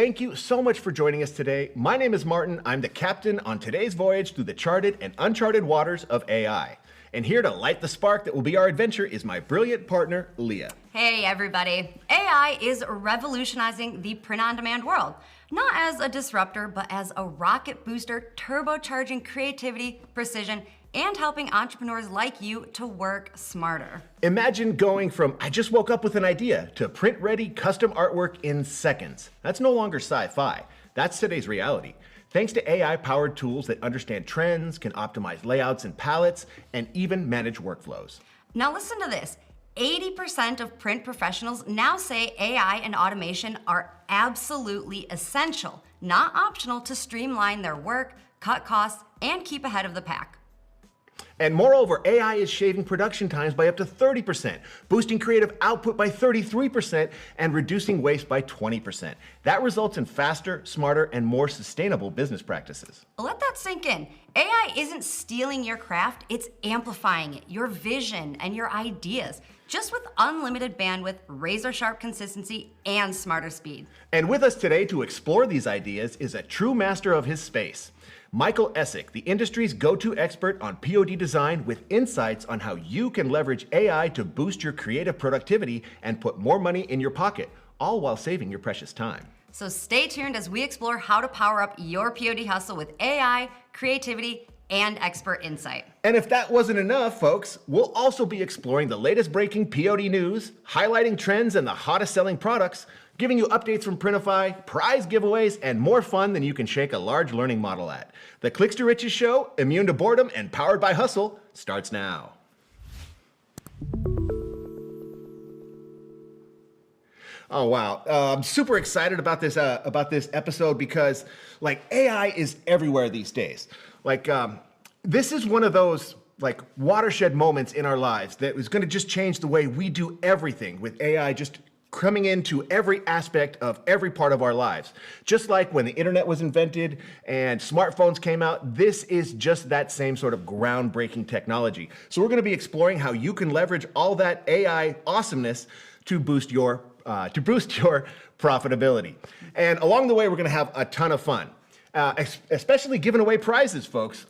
Thank you so much for joining us today. My name is Martin. I'm the captain on today's voyage through the charted and uncharted waters of AI. And here to light the spark that will be our adventure is my brilliant partner, Leah. Hey everybody. AI is revolutionizing the print-on-demand world, not as a disruptor, but as a rocket booster, turbocharging creativity, precision, and helping entrepreneurs like you to work smarter. Imagine going from, I just woke up with an idea, to print-ready custom artwork in seconds. That's no longer sci-fi. That's today's reality. Thanks to AI-powered tools that understand trends, can optimize layouts and palettes, and even manage workflows. Now listen to this. 80% of print professionals now say AI and automation are absolutely essential, not optional, to streamline their work, cut costs, and keep ahead of the pack. And moreover, AI is shaving production times by up to 30%, boosting creative output by 33%, and reducing waste by 20%. That results in faster, smarter, and more sustainable business practices. Let that sink in. AI isn't stealing your craft, it's amplifying it, your vision, and your ideas, just with unlimited bandwidth, razor-sharp consistency, and smarter speed. And with us today to explore these ideas is a true master of his space, Michael Essek, the industry's go-to expert on POD design with insights on how you can leverage AI to boost your creative productivity and put more money in your pocket, all while saving your precious time. So stay tuned as we explore how to power up your POD hustle with AI, creativity, and expert insight. And if that wasn't enough, folks, we'll also be exploring the latest breaking POD news, highlighting trends and the hottest selling products, giving you updates from Printify, prize giveaways, and more fun than you can shake a large learning model at. The Clicks to Riches show, immune to boredom and powered by hustle, starts now. Oh wow, I'm super excited about this episode because AI is everywhere these days. This is one of those watershed moments in our lives that is going to just change the way we do everything, with AI just coming into every aspect of every part of our lives. Just like when the internet was invented and smartphones came out, this is just that same sort of groundbreaking technology. So we're going to be exploring how you can leverage all that AI awesomeness to boost your profitability. And along the way, we're going to have a ton of fun, especially giving away prizes, folks.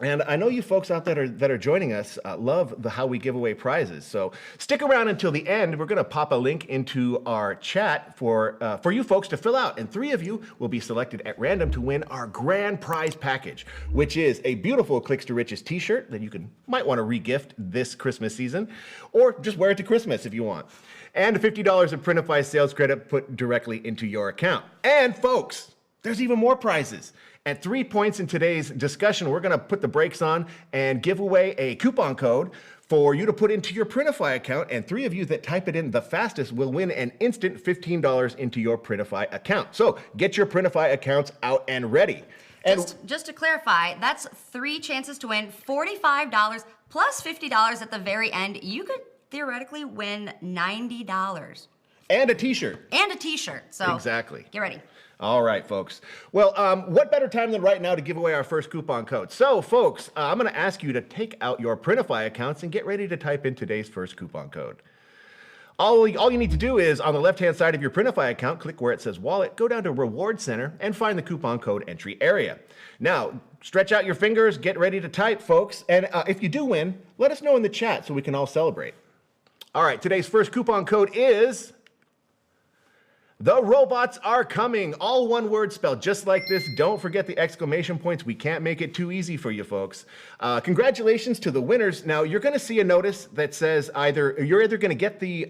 And I know you folks out there that are joining us love how we give away prizes. So stick around until the end. We're going to pop a link into our chat for you folks to fill out. And 3 of you will be selected at random to win our grand prize package, which is a beautiful Clicks to Riches t-shirt that you might want to re-gift this Christmas season, or just wear it to Christmas if you want. And $50 of Printify sales credit put directly into your account. And folks, there's even more prizes. At 3 points in today's discussion, we're going to put the brakes on and give away a coupon code for you to put into your Printify account. And 3 of you that type it in the fastest will win an instant $15 into your Printify account. So get your Printify accounts out and ready. And just to clarify, that's 3 chances to win $45 plus $50 at the very end. You could theoretically win $90. And a t-shirt. And a t-shirt. So exactly. Get ready. All right, folks. Well, what better time than right now to give away our first coupon code? So, folks, I'm going to ask you to take out your Printify accounts and get ready to type in today's first coupon code. All you need to do is, on the left-hand side of your Printify account, click where it says Wallet, go down to Reward Center, and find the coupon code entry area. Now, stretch out your fingers, get ready to type, folks. And if you do win, let us know in the chat so we can all celebrate. All right, today's first coupon code is... The robots are coming, all one word spelled just like this. Don't forget the exclamation points. We can't make it too easy for you folks. Congratulations to the winners. Now you're going to see a notice that says you're either going to get the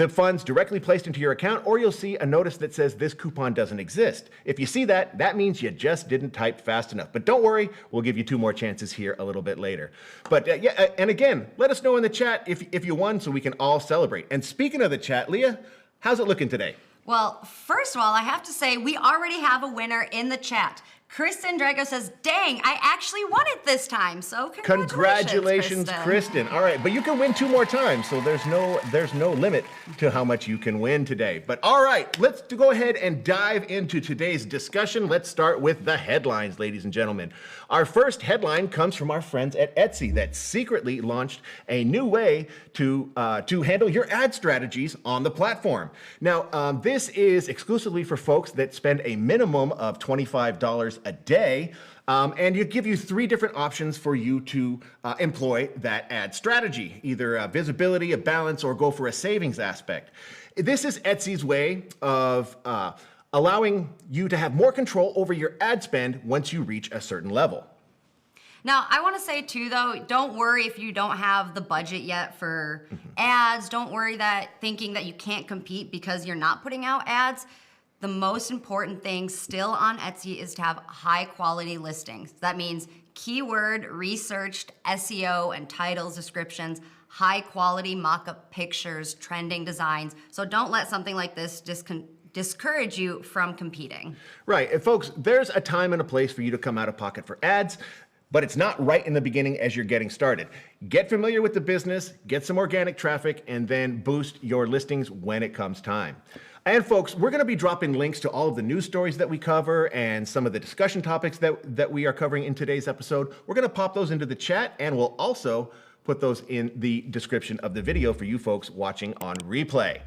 funds directly placed into your account, or you'll see a notice that says this coupon doesn't exist. If you see that, that means you just didn't type fast enough. But don't worry, we'll give you 2 more chances here a little bit later. But and again, let us know in the chat if you won so we can all celebrate. And speaking of the chat, Leah, how's it looking today? Well, first of all, I have to say we already have a winner in the chat. Kristen Drago says, dang, I actually won it this time. So Congratulations, Kristen. All right, but you can win 2 more times, so there's no limit to how much you can win today. But all right, let's go ahead and dive into today's discussion. Let's start with the headlines, ladies and gentlemen. Our first headline comes from our friends at Etsy that secretly launched a new way to handle your ad strategies on the platform. Now, this is exclusively for folks that spend a minimum of $25 a day, and it give you 3 different options for you to employ that ad strategy, either a visibility, a balance, or go for a savings aspect. This is Etsy's way of allowing you to have more control over your ad spend once you reach a certain level. Now, I want to say too, though, don't worry if you don't have the budget yet for ads. Don't worry thinking that you can't compete because you're not putting out ads. The most important thing still on Etsy is to have high quality listings. That means keyword researched SEO and titles, descriptions, high quality mock-up pictures, trending designs. So don't let something like this discourage you from competing. Right, and folks, there's a time and a place for you to come out of pocket for ads, but it's not right in the beginning as you're getting started. Get familiar with the business, get some organic traffic, and then boost your listings when it comes time. And folks, we're gonna be dropping links to all of the news stories that we cover and some of the discussion topics that we are covering in today's episode. We're gonna pop those into the chat, and we'll also put those in the description of the video for you folks watching on replay.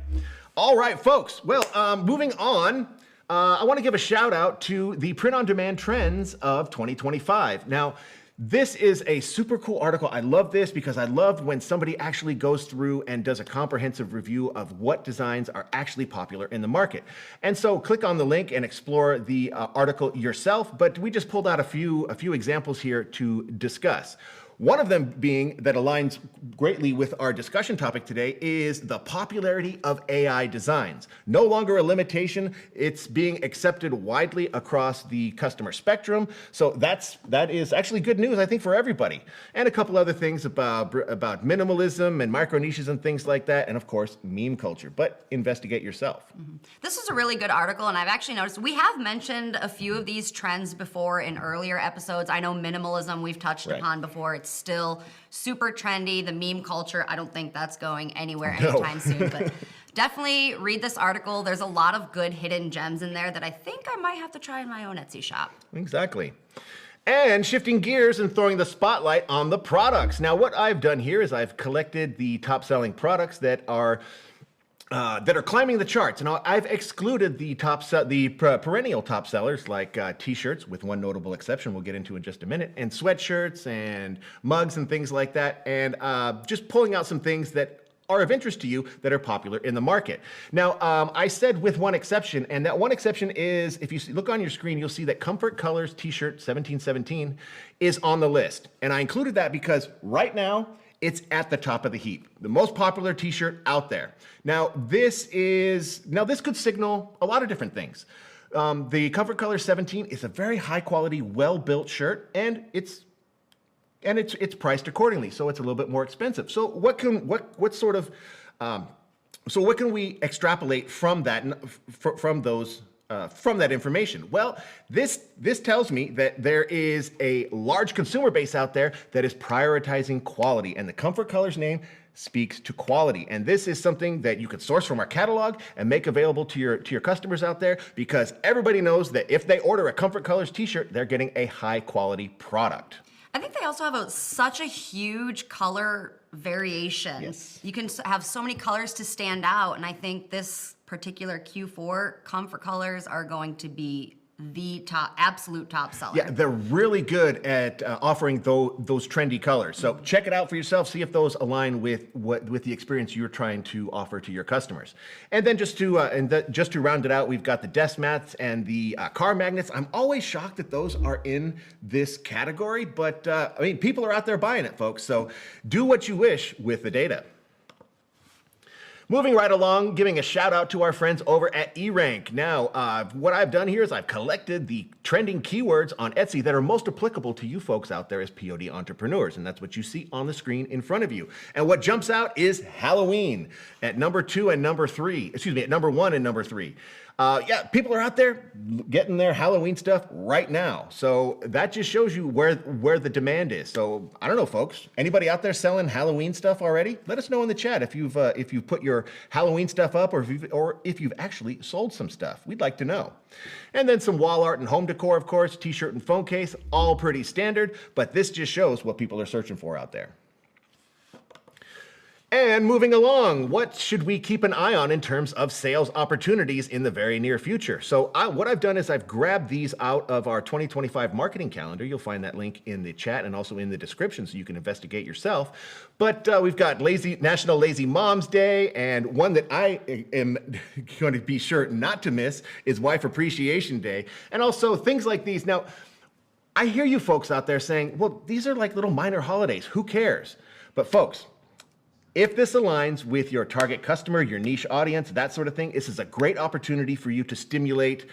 All right, folks, well, moving on, I wanna give a shout out to the print-on-demand trends of 2025. Now, this is a super cool article. I love this because I love when somebody actually goes through and does a comprehensive review of what designs are actually popular in the market. And so click on the link and explore the article yourself, but we just pulled out a few examples here to discuss. One of them being that aligns greatly with our discussion topic today is the popularity of AI designs. No longer a limitation, it's being accepted widely across the customer spectrum. So that is actually good news, I think, for everybody. And a couple other things about minimalism and micro niches and things like that, and of course, meme culture, but investigate yourself. This is a really good article, and I've actually noticed we have mentioned a few of these trends before in earlier episodes. I know minimalism we've touched upon before. It's still super trendy. The meme culture, I don't think that's going anywhere anytime soon, but definitely read this article. There's a lot of good hidden gems in there that I think I might have to try in my own Etsy shop. Exactly. And shifting gears and throwing the spotlight on the products. Now, what I've done here is I've collected the top selling products that are climbing the charts. And I've excluded the perennial top sellers like t-shirts, with one notable exception we'll get into in just a minute, and sweatshirts and mugs and things like that, and just pulling out some things that are of interest to you that are popular in the market. Now, I said with one exception, and that one exception is, if you look on your screen, you'll see that Comfort Colors t-shirt 1717 is on the list. And I included that because right now, it's at the top of the heap. The most popular t-shirt out there. Now, this could signal a lot of different things. The Comfort Color 17 is a very high quality, well-built shirt, and it's priced accordingly, so it's a little bit more expensive. So what can we extrapolate from that, from that information? Well, this tells me that there is a large consumer base out there that is prioritizing quality, and the Comfort Colors name speaks to quality. And this is something that you could source from our catalog and make available to your customers out there, because everybody knows that if they order a Comfort Colors t-shirt, they're getting a high quality product. I think they also have such a huge color variation. Yes. You can have so many colors to stand out, and I think this particular Q4 Comfort Colors are going to be the absolute top seller. Yeah, they're really good at offering those trendy colors. So check it out for yourself. See if those align with the experience you're trying to offer to your customers. And then just to round it out, we've got the desk mats and the car magnets. I'm always shocked that those are in this category, but I mean, people are out there buying it, folks. So do what you wish with the data. Moving right along, giving a shout out to our friends over at eRank. Now, what I've done here is I've collected the trending keywords on Etsy that are most applicable to you folks out there as POD entrepreneurs, and that's what you see on the screen in front of you. And what jumps out is Halloween at number 2 and number 3, at number 1 and number 3. Yeah, people are out there getting their Halloween stuff right now. So that just shows you where the demand is. So I don't know, folks. Anybody out there selling Halloween stuff already? Let us know in the chat if you've put your Halloween stuff up, or if you've actually sold some stuff. We'd like to know. And then some wall art and home decor, of course, t-shirt and phone case, all pretty standard. But this just shows what people are searching for out there. And moving along, what should we keep an eye on in terms of sales opportunities in the very near future? So what I've done is I've grabbed these out of our 2025 marketing calendar. You'll find that link in the chat and also in the description so you can investigate yourself. But we've got National Lazy Moms Day, and one that I am going to be sure not to miss is Wife Appreciation Day, and also things like these. Now, I hear you folks out there saying, well, these are like little minor holidays. Who cares? But folks, if this aligns with your target customer, your niche audience, that sort of thing, this is a great opportunity for you to stimulate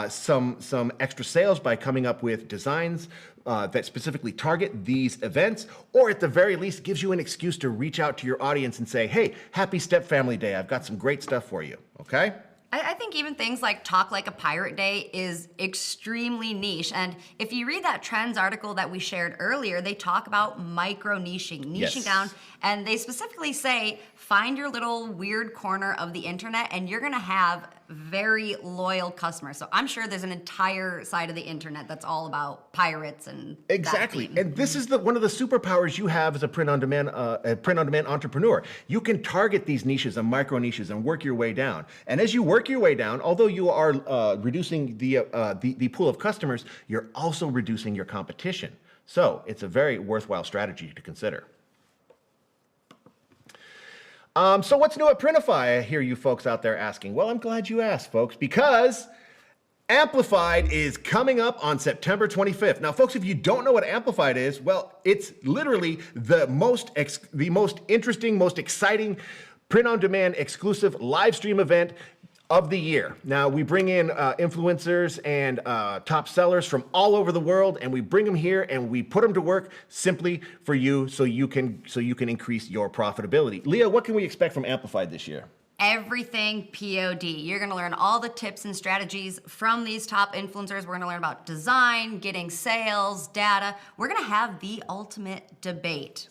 some extra sales by coming up with designs that specifically target these events, or at the very least gives you an excuse to reach out to your audience and say, hey, happy Step Family Day. I've got some great stuff for you, okay? I think even things like Talk Like a Pirate Day is extremely niche. And if you read that Trends article that we shared earlier, they talk about niching down. And they specifically say, find your little weird corner of the internet and you're gonna have very loyal customers. So I'm sure there's an entire side of the internet that's all about pirates and exactly. And this is one of the superpowers you have as a print-on-demand entrepreneur. You can target these niches and micro niches and work your way down. And as you work your way down, although you are reducing the pool of customers, you're also reducing your competition. So it's a very worthwhile strategy to consider. So what's new at Printify? I hear you folks out there asking. Well, I'm glad you asked, folks, because Amplified is coming up on September 25th. Now, folks, if you don't know what Amplified is, well, it's literally the most interesting, most exciting print-on-demand exclusive live stream event of the year. Now, we bring in influencers and top sellers from all over the world, and we bring them here and we put them to work simply for you so you can increase your profitability. Leah, what can we expect from Amplified this year? Everything POD. You're gonna learn all the tips and strategies from these top influencers. We're gonna learn about design, getting sales, data. We're gonna have the ultimate debate.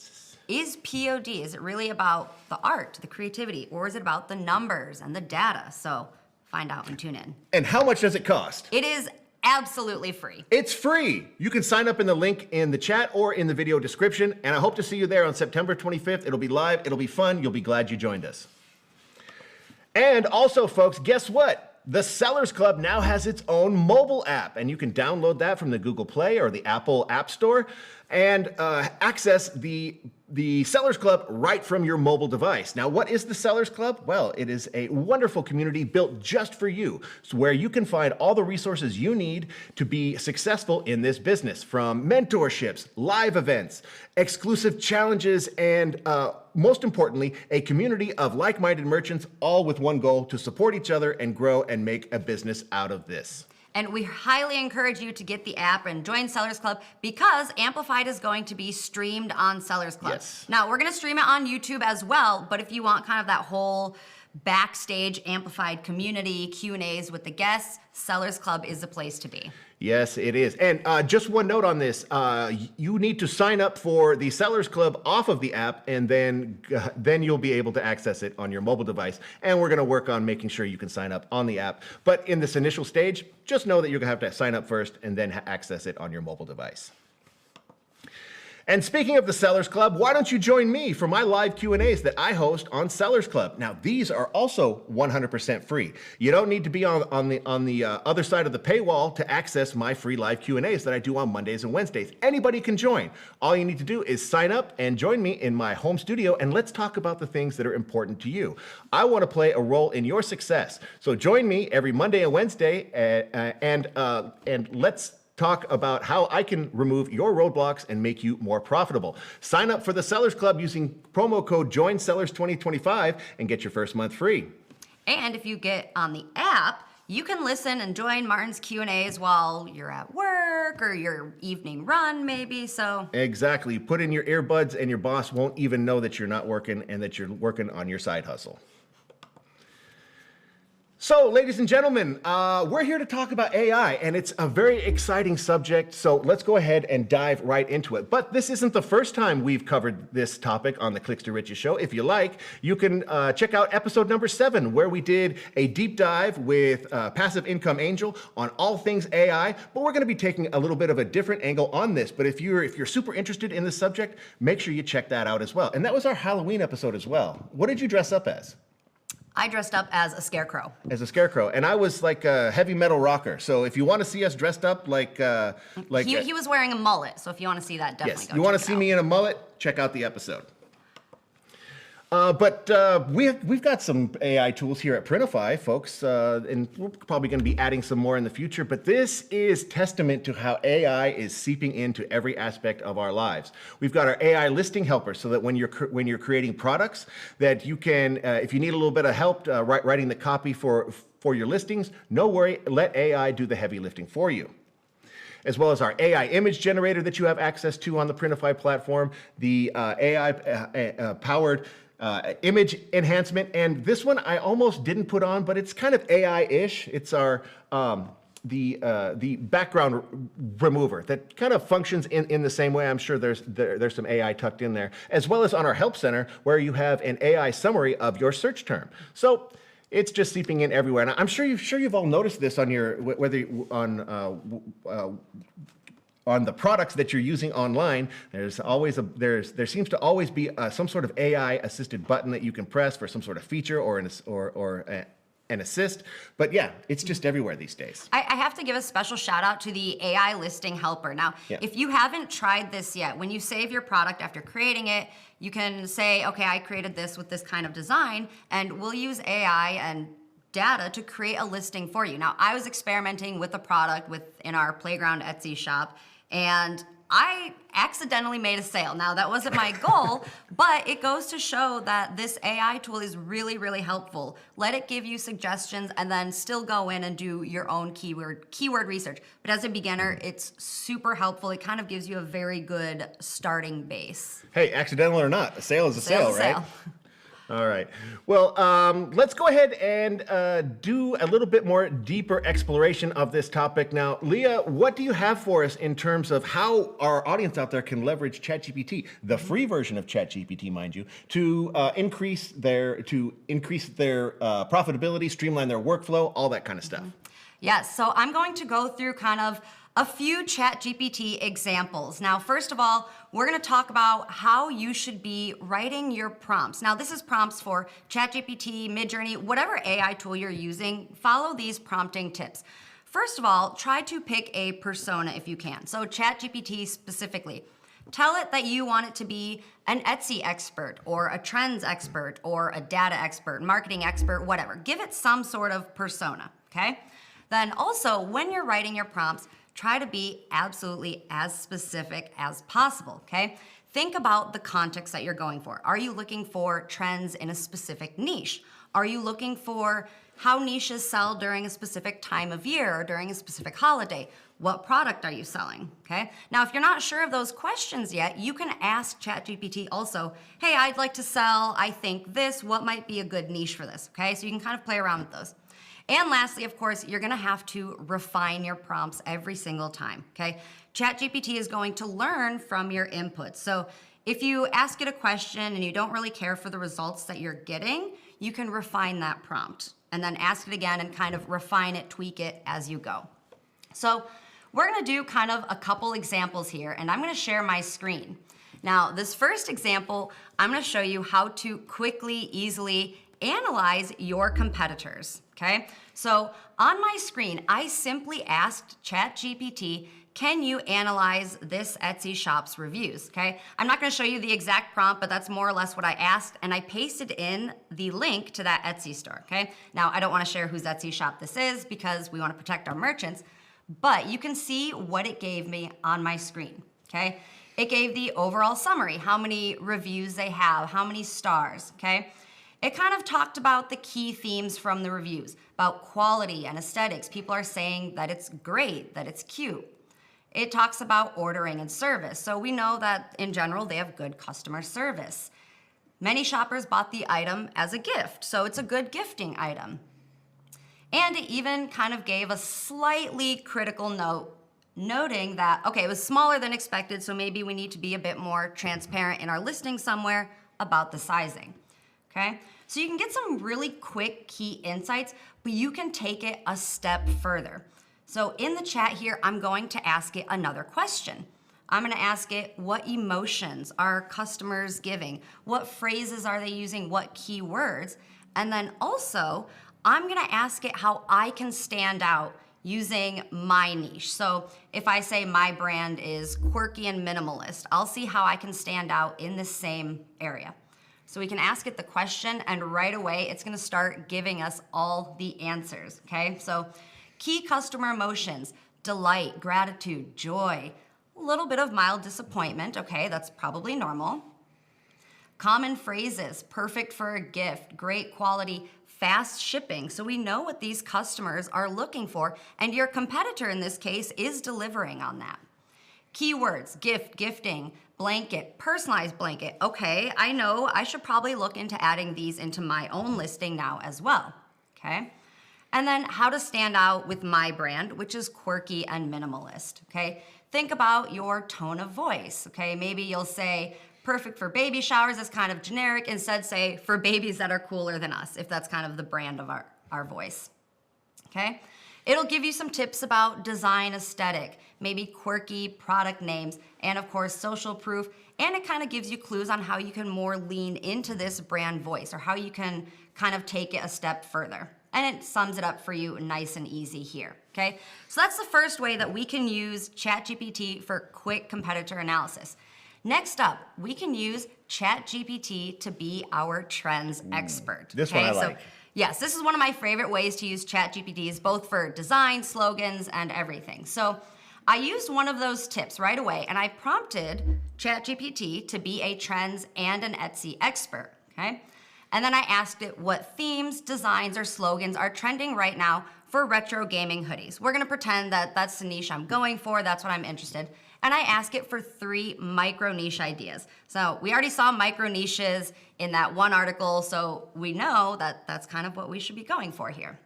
Is POD, is it really about the art, the creativity, or is it about the numbers and the data? So find out and tune in. And how much does it cost? It is absolutely free. It's free. You can sign up in the link in the chat or in the video description, and I hope to see you there on September 25th. It'll be live, it'll be fun, you'll be glad you joined us. And also, folks, guess what? The Sellers Club now has its own mobile app, and you can download that from the Google Play or the Apple App Store and access the Sellers Club right from your mobile device. Now, what is the Sellers Club? Well, it is a wonderful community built just for you, so where you can find all the resources you need to be successful in this business, from mentorships, live events, exclusive challenges, and most importantly, a community of like-minded merchants, all with one goal: to support each other and grow and make a business out of this. And we highly encourage you to get the app and join Sellers Club, because Amplified is going to be streamed on Sellers Club. Yes. Now, we're gonna stream it on YouTube as well, but if you want kind of that whole backstage Amplified community, Q&As with the guests, Sellers Club is the place to be. Yes, it is. And just one note on this, you need to sign up for the Sellers Club off of the app, and then you'll be able to access it on your mobile device. And we're gonna work on making sure you can sign up on the app. But in this initial stage, just know that you're gonna have to sign up first and then access it on your mobile device. And speaking of the Sellers Club, why don't you join me for my live Q&As that I host on Sellers Club? Now, these are also 100% free. You don't need to be on the other side of the paywall to access my free live Q&As that I do on Mondays and Wednesdays. Anybody can join. All you need to do is sign up and join me in my home studio, and let's talk about the things that are important to you. I want to play a role in your success. So join me every Monday and Wednesday, and let's talk about how I can remove your roadblocks and make you more profitable. Sign up for the Sellers Club using promo code JOINSELLERS2025 and get your first month free. And if you get on the app, you can listen and join Martin's Q&As while you're at work or your evening run maybe, so. Exactly. Put in your earbuds and your boss won't even know that you're not working and that you're working on your side hustle. So, ladies and gentlemen, we're here to talk about AI, and it's a very exciting subject, so let's go ahead and dive right into it. But this isn't the first time we've covered this topic on the Clicks to Riches show. If you like, you can check out episode number 7, where we did a deep dive with Passive Income Angel on all things AI, but we're going to be taking a little bit of a different angle on this. But if you're super interested in this subject, make sure you check that out as well. And that was our Halloween episode as well. What did you dress up as? I dressed up as a scarecrow. As a scarecrow, and I was like a heavy metal rocker. So if you want to see us dressed up like he was wearing a mullet. So if you want to see that, definitely yes, you want to see me in a mullet, check out the episode. But we've got some AI tools here at Printify, folks, and we're probably going to be adding some more in the future. But this is testament to how AI is seeping into every aspect of our lives. We've got our AI listing helper, so that when you're creating products, that you can, if you need a little bit of help writing the copy for your listings, no worry, let AI do the heavy lifting for you. As well as our AI image generator that you have access to on the Printify platform, the AI powered image enhancement, and this one I almost didn't put on, but it's kind of AI-ish. It's our the background remover that kind of functions in the same way. I'm sure there's some AI tucked in there, as well as on our help center where you have an AI summary of your search term. So it's just seeping in everywhere, and I'm sure you've all noticed this on your on the products that you're using online. There seems to always be some sort of AI assisted button that you can press for some sort of feature or an assist. But yeah, it's just everywhere these days. I have to give a special shout out to the AI listing helper. Now, if you haven't tried this yet, when you save your product after creating it, you can say, okay, I created this with this kind of design, and we'll use AI and data to create a listing for you. Now, I was experimenting with a product within our Playground Etsy shop, and I accidentally made a sale. Now, that wasn't my goal, but it goes to show that this AI tool is really, really helpful. Let it give you suggestions and then still go in and do your own keyword research. But as a beginner, it's super helpful. It kind of gives you a very good starting base. Hey, accidental or not, a sale is a sale, right? Sale. All right. Well, let's go ahead and do a little bit more deeper exploration of this topic. Now, Leah, what do you have for us in terms of how our audience out there can leverage ChatGPT, the free version of ChatGPT, mind you, to increase their profitability, streamline their workflow, all that kind of stuff? Yes. So I'm going to go through kind of a few ChatGPT examples. Now, first of all, we're going to talk about how you should be writing your prompts. Now, this is prompts for ChatGPT, Midjourney, whatever AI tool you're using. Follow these prompting tips. First of all, try to pick a persona if you can. So ChatGPT specifically, tell it that you want it to be an Etsy expert or a trends expert or a data expert, marketing expert, whatever. Give it some sort of persona, okay? Then also, when you're writing your prompts, try to be absolutely as specific as possible, okay? Think about the context that you're going for. Are you looking for trends in a specific niche? Are you looking for how niches sell during a specific time of year or during a specific holiday? What product are you selling, okay? Now, if you're not sure of those questions yet, you can ask ChatGPT also, hey, I'd like to sell, I think this, what might be a good niche for this, okay? So you can kind of play around with those. And lastly, of course, you're gonna have to refine your prompts every single time, okay? ChatGPT is going to learn from your inputs. So if you ask it a question and you don't really care for the results that you're getting, you can refine that prompt and then ask it again and kind of refine it, tweak it as you go. So we're gonna do kind of a couple examples here, and I'm gonna share my screen. Now, this first example, I'm gonna show you how to quickly, easily analyze your competitors, okay? So on my screen, I simply asked ChatGPT, can you analyze this Etsy shop's reviews, okay? I'm not gonna show you the exact prompt, but that's more or less what I asked, and I pasted in the link to that Etsy store, okay? Now, I don't wanna share whose Etsy shop this is because we wanna protect our merchants, but you can see what it gave me on my screen, okay? It gave the overall summary, how many reviews they have, how many stars, okay? It kind of talked about the key themes from the reviews, about quality and aesthetics. People are saying that it's great, that it's cute. It talks about ordering and service. So we know that in general, they have good customer service. Many shoppers bought the item as a gift, so it's a good gifting item. And it even kind of gave a slightly critical note, noting that, okay, it was smaller than expected, so maybe we need to be a bit more transparent in our listing somewhere about the sizing, okay? So you can get some really quick key insights, but you can take it a step further. So in the chat here, I'm going to ask it another question. I'm gonna ask it, what emotions are customers giving? What phrases are they using? What keywords? And then also, I'm gonna ask it how I can stand out using my niche. So if I say my brand is quirky and minimalist, I'll see how I can stand out in the same area. So we can ask it the question, and right away, it's gonna start giving us all the answers, okay? So key customer emotions: delight, gratitude, joy, a little bit of mild disappointment, okay, that's probably normal. Common phrases: perfect for a gift, great quality, fast shipping. So we know what these customers are looking for, and your competitor in this case is delivering on that. Keywords: gift, gifting, blanket, personalized blanket. Okay, I know I should probably look into adding these into my own listing now as well, okay? And then how to stand out with my brand, which is quirky and minimalist, okay? Think about your tone of voice, okay? Maybe you'll say, perfect for baby showers, is kind of generic. Instead, say, for babies that are cooler than us, if that's kind of the brand of our voice, okay? It'll give you some tips about design aesthetic, maybe quirky product names, and of course, social proof. And it kind of gives you clues on how you can more lean into this brand voice, or how you can kind of take it a step further. And it sums it up for you nice and easy here, okay? So that's the first way that we can use ChatGPT for quick competitor analysis. Next up, we can use ChatGPT to be our trends expert. This one I like. So, yes, this is one of my favorite ways to use ChatGPTs, both for design, slogans, and everything. So I used one of those tips right away, and I prompted ChatGPT to be a trends and an Etsy expert, okay? And then I asked it what themes, designs, or slogans are trending right now for retro gaming hoodies. We're gonna pretend that that's the niche I'm going for, that's what I'm interested in. And I ask it for 3 micro niche ideas. So we already saw micro niches in that one article, so we know that that's kind of what we should be going for here,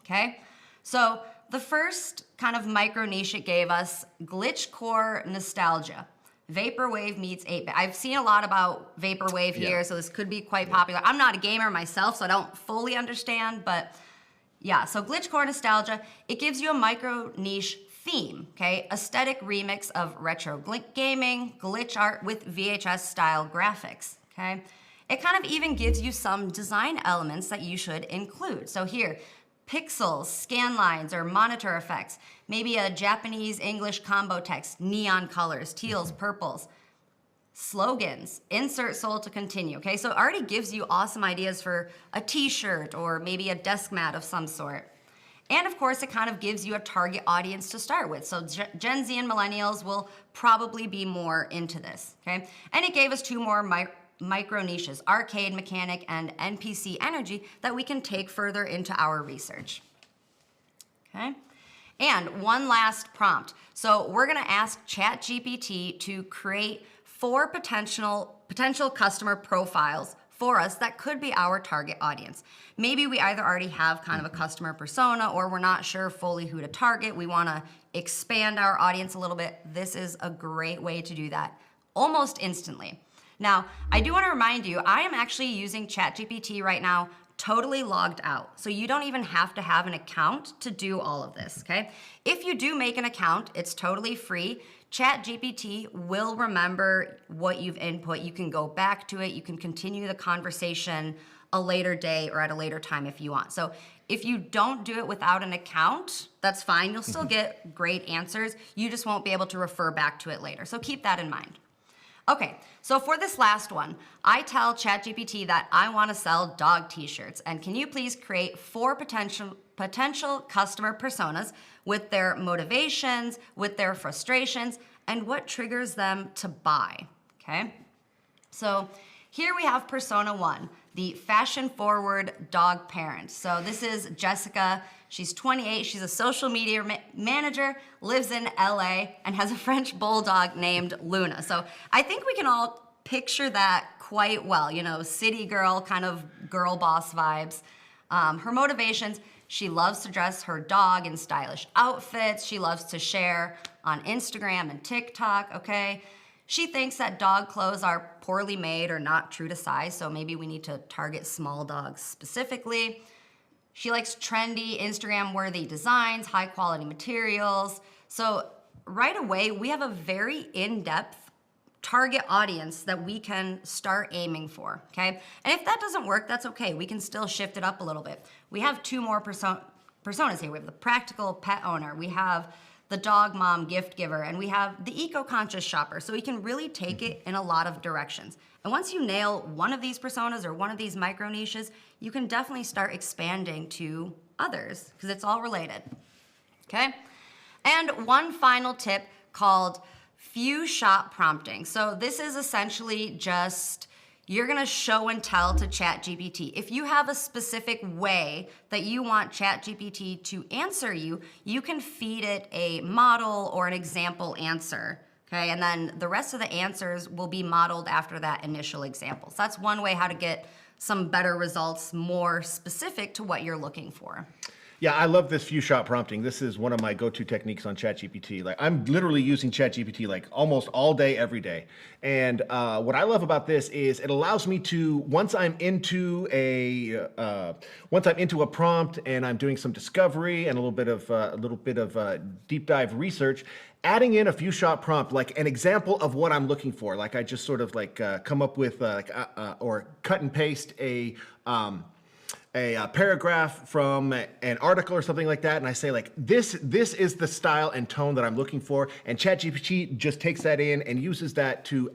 okay? So the first kind of micro niche it gave us, glitchcore nostalgia. Vaporwave meets 8-bit. I've seen a lot about Vaporwave here, so this could be quite popular. I'm not a gamer myself, so I don't fully understand, but yeah, so glitchcore nostalgia, it gives you a micro niche theme, okay? Aesthetic remix of retro gaming, glitch art with VHS style graphics, okay? It kind of even gives you some design elements that you should include. So here, pixels, scan lines, or monitor effects, maybe a Japanese-English combo text, neon colors, teals, purples, slogans, insert sold to continue, okay? So it already gives you awesome ideas for a t-shirt or maybe a desk mat of some sort. And of course, it kind of gives you a target audience to start with. So Gen Z and millennials will probably be more into this, okay? And it gave us 2 more micro niches, arcade mechanic and NPC energy, that we can take further into our research, okay? And one last prompt. So we're gonna ask ChatGPT to create 4 potential customer profiles for us that could be our target audience. Maybe we either already have kind of a customer persona, or we're not sure fully who to target. We wanna expand our audience a little bit. This is a great way to do that almost instantly. Now, I do wanna remind you, I am actually using ChatGPT right now totally logged out. So you don't even have to have an account to do all of this, okay? If you do make an account, it's totally free. ChatGPT will remember what you've input. You can go back to it. You can continue the conversation a later day or at a later time if you want. So if you don't do it without an account, that's fine. You'll still get great answers. You just won't be able to refer back to it later. So keep that in mind. Okay, so for this last one, I tell ChatGPT that I want to sell dog t-shirts, and can you please create 4 potential customer personas with their motivations, with their frustrations, and what triggers them to buy, okay? So here we have persona 1, the fashion-forward dog parent. So this is Jessica. She's 28, she's a social media manager, lives in LA, and has a French bulldog named Luna. So I think we can all picture that quite well, you know, city girl, kind of girl boss vibes. Her motivations, She loves to dress her dog in stylish outfits. She loves to share on Instagram and TikTok, okay? She thinks that dog clothes are poorly made or not true to size, so maybe we need to target small dogs specifically. She likes trendy, Instagram-worthy designs, high-quality materials. So right away, we have a very in-depth target audience that we can start aiming for, okay? And if that doesn't work, that's okay. We can still shift it up a little bit. We have two more personas here. We have the practical pet owner. We have the dog mom gift giver, and we have the eco-conscious shopper. So we can really take it in a lot of directions. And once you nail one of these personas or one of these micro niches, you can definitely start expanding to others because it's all related, okay? And one final tip called few shot prompting. So this is essentially just, you're gonna show and tell to ChatGPT. If you have a specific way that you want ChatGPT to answer you, you can feed it a model or an example answer, okay? And then the rest of the answers will be modeled after that initial example. So that's one way how to get some better results, more specific to what you're looking for. Yeah, I love this few shot prompting. This is one of my go-to techniques on ChatGPT. Like, I'm literally using ChatGPT like almost all day, every day. And what I love about this is it allows me to, once I'm into a prompt and I'm doing some discovery and a little bit of deep dive research, adding in a few shot prompt, like an example of what I'm looking for. Like I just sort of like come up with or cut and paste a paragraph from an article or something like that, and I say like, this is the style and tone that I'm looking for, and ChatGPT just takes that in and uses that to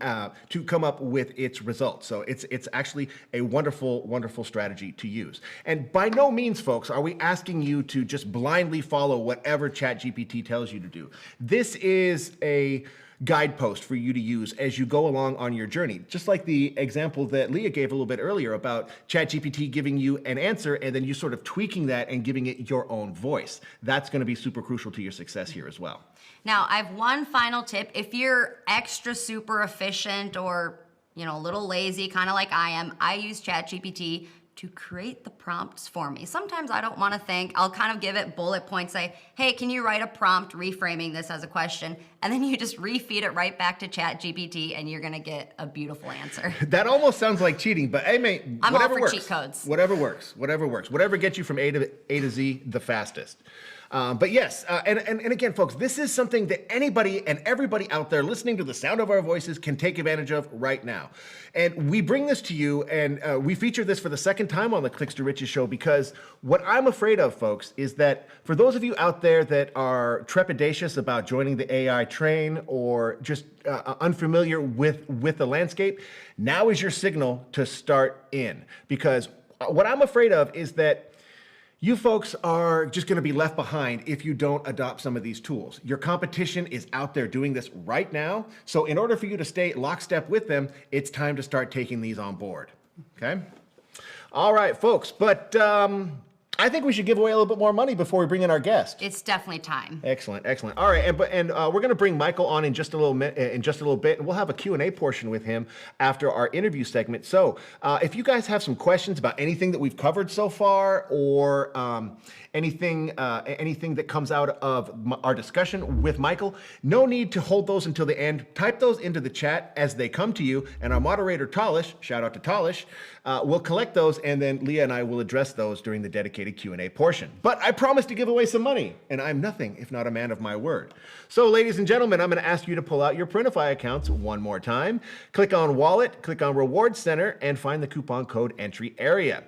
come up with its results. So it's actually a wonderful strategy to use. And by no means, folks, are we asking you to just blindly follow whatever ChatGPT tells you to do. This is a guidepost for you to use as you go along on your journey. Just like the example that Leah gave a little bit earlier about ChatGPT giving you an answer and then you sort of tweaking that and giving it your own voice. That's going to be super crucial to your success here as well. Now, I have one final tip. If you're extra super efficient or, you know, a little lazy, kind of like I am, I use ChatGPT to create the prompts for me. Sometimes I don't want to think. I'll kind of give it bullet points, say, hey, can you write a prompt reframing this as a question? And then you just refeed it right back to ChatGPT and you're gonna get a beautiful answer. That almost sounds like cheating, but hey, mate, I'm whatever all for works. cheat codes. Whatever works. Whatever gets you from A to Z the fastest. But yes, and again, folks, this is something that anybody and everybody out there listening to the sound of our voices can take advantage of right now. And we bring this to you, and we feature this for the second time on the Clicks to Riches show, because what I'm afraid of, folks, is that for those of you out there that are trepidatious about joining the AI train or just unfamiliar with the landscape, now is your signal to start in. Because what I'm afraid of is that you folks are just going to be left behind if you don't adopt some of these tools. Your competition is out there doing this right now. So in order for you to stay lockstep with them, it's time to start taking these on board. Okay? All right, folks. But I think we should give away a little bit more money before we bring in our guest. It's definitely time. Excellent. All right, and we're going to bring Michael on in just a little bit, and we'll have a Q&A portion with him after our interview segment. So, if you guys have some questions about anything that we've covered so far, or anything that comes out of our discussion with Michael, no need to hold those until the end. Type those into the chat as they come to you, and our moderator Talish, shout out to Talish, will collect those, and then Leah and I will address those during the dedicated Q&A portion. But I promised to give away some money, and I'm nothing if not a man of my word. So, ladies and gentlemen, I'm going to ask you to pull out your Printify accounts one more time. Click on Wallet, click on Reward Center, and find the coupon code entry area.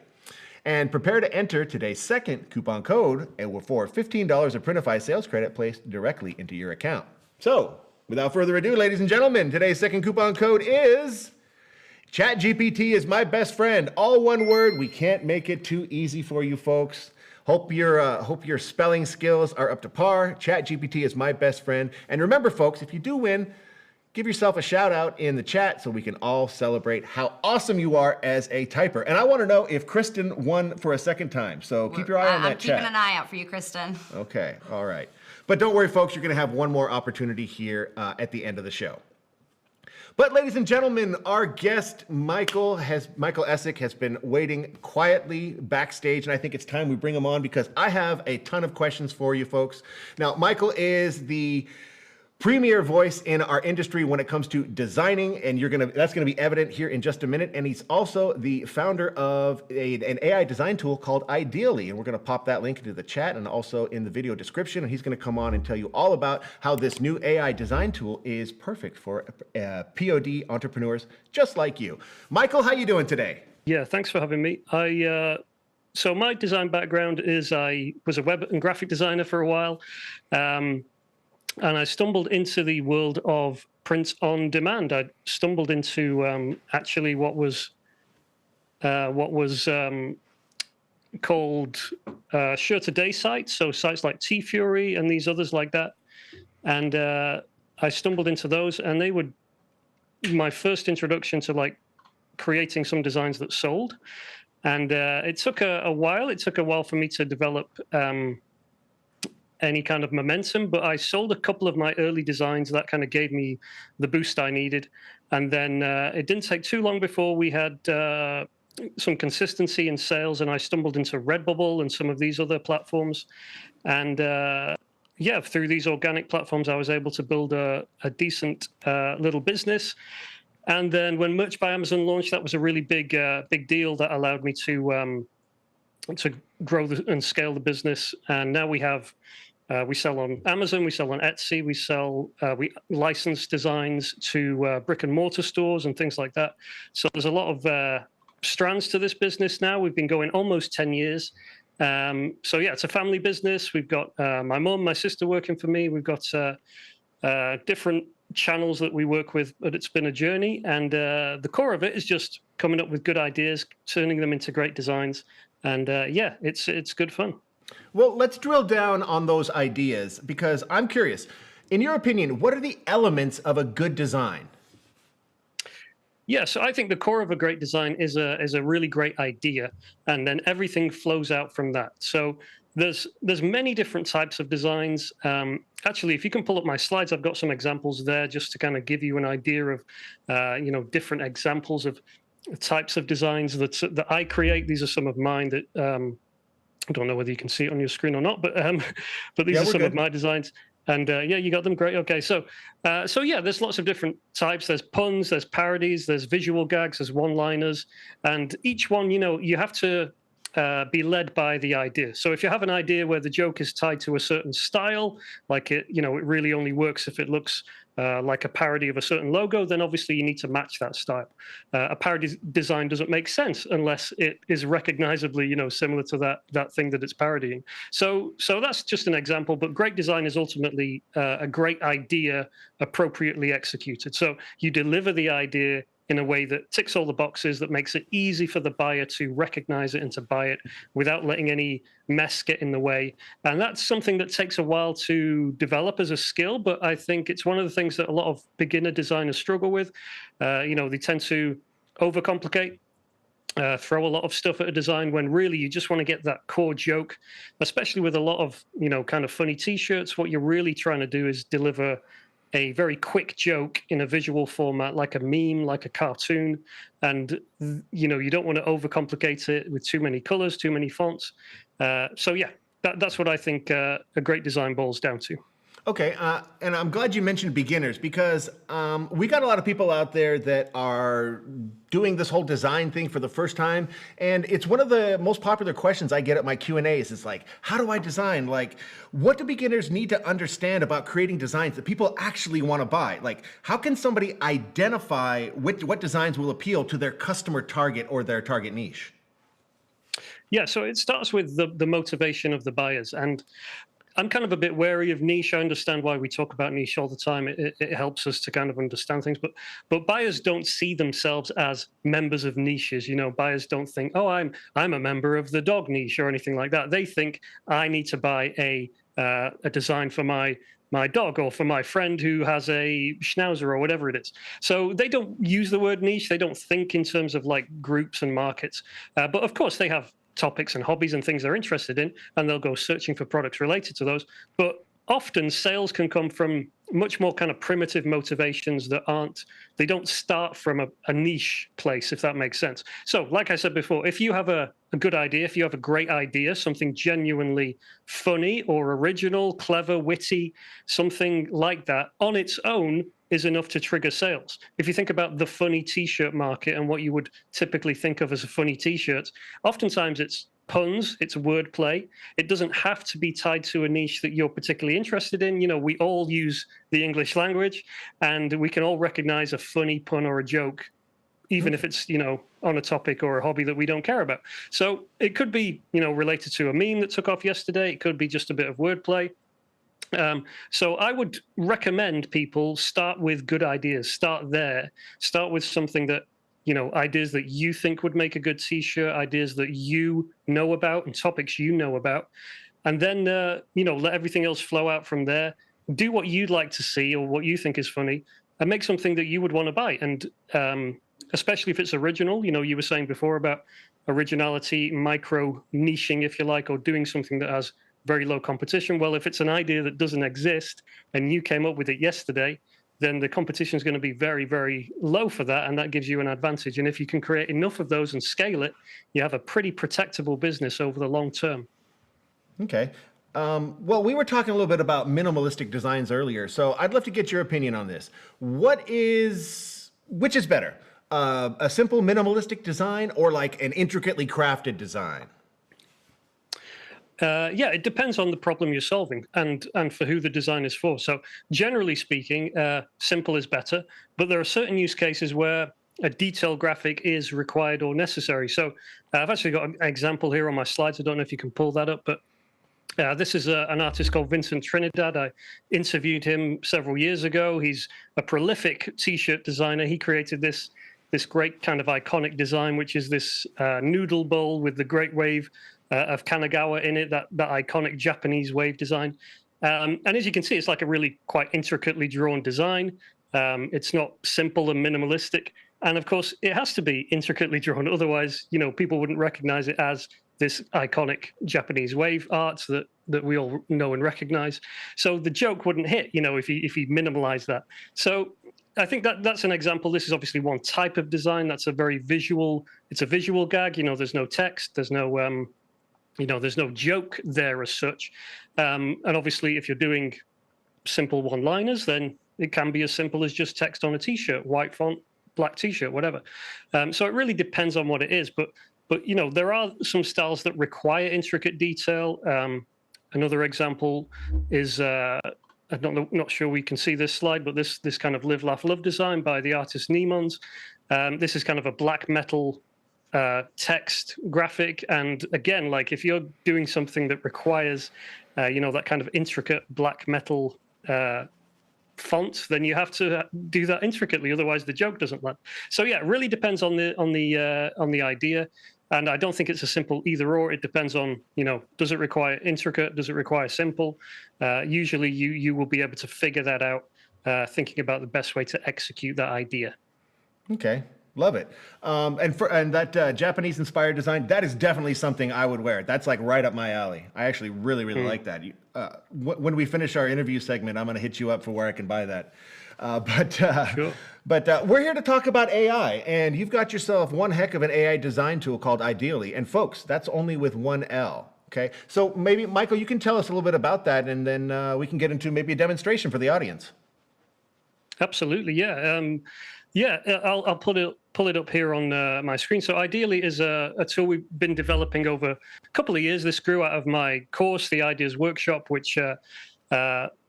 And prepare to enter today's second coupon code for $15 of Printify sales credit placed directly into your account. So, without further ado, ladies and gentlemen, today's second coupon code is ChatGPT is my best friend. All one word. We can't make it too easy for you folks. Hope your spelling skills are up to par. ChatGPT is my best friend. And remember, folks, if you do win, give yourself a shout out in the chat so we can all celebrate how awesome you are as a typer. And I want to know if Kristen won for a second time. So keep your eye on that chat. I'm keeping an eye out for you, Kristen. Okay. All right. But don't worry, folks. You're going to have one more opportunity here at the end of the show. But ladies and gentlemen, our guest, Michael Essek, has been waiting quietly backstage, and I think it's time we bring him on because I have a ton of questions for you folks. Now, Michael is the premier voice in our industry when it comes to designing, and that's gonna be evident here in just a minute. And he's also the founder of an AI design tool called Ideally, and we're gonna pop that link into the chat and also in the video description. And he's gonna come on and tell you all about how this new AI design tool is perfect for POD entrepreneurs just like you. Michael, how you doing today? Yeah, thanks for having me. So my design background is I was a web and graphic designer for a while. And I stumbled into the world of print on demand. I stumbled into actually what was called shirt a day sites, so sites like T-Fury and these others like that. And I stumbled into those, and they were my first introduction to like creating some designs that sold. And it took a while. It took a while for me to develop any kind of momentum, but I sold a couple of my early designs that kind of gave me the boost I needed. And then it didn't take too long before we had some consistency in sales, and I stumbled into Redbubble and some of these other platforms. And yeah, through these organic platforms, I was able to build a decent little business. And then when Merch by Amazon launched, that was a really big deal that allowed me to grow and scale the business. And now we have we sell on Amazon, we sell on Etsy, we license designs to brick and mortar stores and things like that. So there's a lot of strands to this business now. We've been going almost 10 years. So yeah, it's a family business. We've got my mom, my sister working for me. We've got different channels that we work with, but it's been a journey. And the core of it is just coming up with good ideas, turning them into great designs. And yeah, it's good fun. Well, let's drill down on those ideas because I'm curious. In your opinion, what are the elements of a good design? Yeah, so I think the core of a great design is a really great idea, and then everything flows out from that. So there's many different types of designs. Actually, if you can pull up my slides, I've got some examples there just to kind of give you an idea of different examples of types of designs that I create. These are some of mine that I don't know whether you can see it on your screen or not, but these are some of my designs. And yeah, you got them. Great. Okay. So yeah, there's lots of different types. There's puns, there's parodies, there's visual gags, there's one-liners, and each one, you have to be led by the idea. So if you have an idea where the joke is tied to a certain style, like it really only works if it looks like a parody of a certain logo, then obviously you need to match that style. A parody design doesn't make sense unless it is recognizably, similar to that thing that it's parodying. So that's just an example, but great design is ultimately a great idea appropriately executed. So you deliver the idea in a way that ticks all the boxes, that makes it easy for the buyer to recognize it and to buy it without letting any mess get in the way. And that's something that takes a while to develop as a skill, but I think it's one of the things that a lot of beginner designers struggle with. They tend to overcomplicate, throw a lot of stuff at a design when really you just want to get that core joke, especially with a lot of, kind of funny t-shirts. What you're really trying to do is deliver a very quick joke in a visual format, like a meme, like a cartoon. And, you don't want to overcomplicate it with too many colors, too many fonts. So yeah, that's what I think a great design boils down to. Okay, and I'm glad you mentioned beginners because we got a lot of people out there that are doing this whole design thing for the first time, and it's one of the most popular questions I get at my Q&As. It's like, how do I design? Like, what do beginners need to understand about creating designs that people actually want to buy? Like, how can somebody identify what designs will appeal to their customer target or their target niche? Yeah, so it starts with the motivation of the buyers. And I'm kind of a bit wary of niche. I understand why we talk about niche all the time. It helps us to kind of understand things. But buyers don't see themselves as members of niches. Buyers don't think, oh, I'm a member of the dog niche or anything like that. They think I need to buy a design for my dog or for my friend who has a schnauzer or whatever it is. So they don't use the word niche. They don't think in terms of like groups and markets. But of course, they have topics and hobbies and things they're interested in, and they'll go searching for products related to those. But often sales can come from much more kind of primitive motivations that they don't start from a niche place, if that makes sense. So like I said before, if you have a good idea, if you have a great idea, something genuinely funny or original, clever, witty, something like that on its own is enough to trigger sales. If you think about the funny t-shirt market and what you would typically think of as a funny t-shirt, oftentimes it's puns, it's wordplay. It doesn't have to be tied to a niche that you're particularly interested in. You know, we all use the English language, and we can all recognize a funny pun or a joke, even if it's, you know, on a topic or a hobby that we don't care about. So it could be, you know, related to a meme that took off yesterday. It could be just a bit of wordplay. So I would recommend people start with good ideas. Start there. Start with something that, you know, ideas that you think would make a good t-shirt, ideas that you know about and topics you know about. And then, you know, let everything else flow out from there. Do what you'd like to see or what you think is funny and make something that you would want to buy. And especially if it's original, you know, you were saying before about originality, micro niching, if you like, or doing something that has very low competition. Well, if it's an idea that doesn't exist and you came up with it yesterday, then the competition is going to be very, very low for that, and that gives you an advantage. And if you can create enough of those and scale it, you have a pretty protectable business over the long term. Okay. Well, we were talking a little bit about minimalistic designs earlier, so I'd love to get your opinion on this. Which is better? A simple minimalistic design or like an intricately crafted design? Yeah, it depends on the problem you're solving and for who the design is for. So generally speaking, simple is better, but there are certain use cases where a detailed graphic is required or necessary. So I've actually got an example here on my slides. I don't know if you can pull that up, but this is an artist called Vincent Trinidad. I interviewed him several years ago. He's a prolific t-shirt designer. He created this great kind of iconic design, which is this noodle bowl with the great wave of Kanagawa in it, that iconic Japanese wave design. And as you can see, it's like a really quite intricately drawn design. It's not simple and minimalistic. And of course, it has to be intricately drawn. Otherwise, you know, people wouldn't recognize it as this iconic Japanese wave art that we all know and recognize. So the joke wouldn't hit, you know, if you minimalize that. So I think that's an example. This is obviously one type of design. That's a very visual. It's a visual gag. You know, there's no text. There's no you know, there's no joke there as such. And obviously, if you're doing simple one-liners, then it can be as simple as just text on a t-shirt, white font, black t-shirt, whatever. So it really depends on what it is. But you know, there are some styles that require intricate detail. Another example is I'm not sure we can see this slide, but this kind of live, laugh, love design by the artist Nemons. This is kind of a black metal text graphic, and again, like if you're doing something that requires you know, that kind of intricate black metal font, then you have to do that intricately, otherwise the joke doesn't land. So yeah, it really depends on the idea, and I don't think it's a simple either or. It depends on, you know, does it require intricate, does it require simple? Usually you will be able to figure that out thinking about the best way to execute that idea. Okay. Love it. And that Japanese-inspired design, that is definitely something I would wear. That's like right up my alley. I actually really like that. When we finish our interview segment, I'm going to hit you up for where I can buy that. Sure. But we're here to talk about AI, and you've got yourself one heck of an AI design tool called Ideally. And folks, that's only with one L. Okay. So maybe, Michael, you can tell us a little bit about that, and then we can get into maybe a demonstration for the audience. Absolutely. Yeah. I'll pull it up here on my screen. So Ideally is a tool we've been developing over a couple of years. This grew out of my course, the Ideas Workshop, which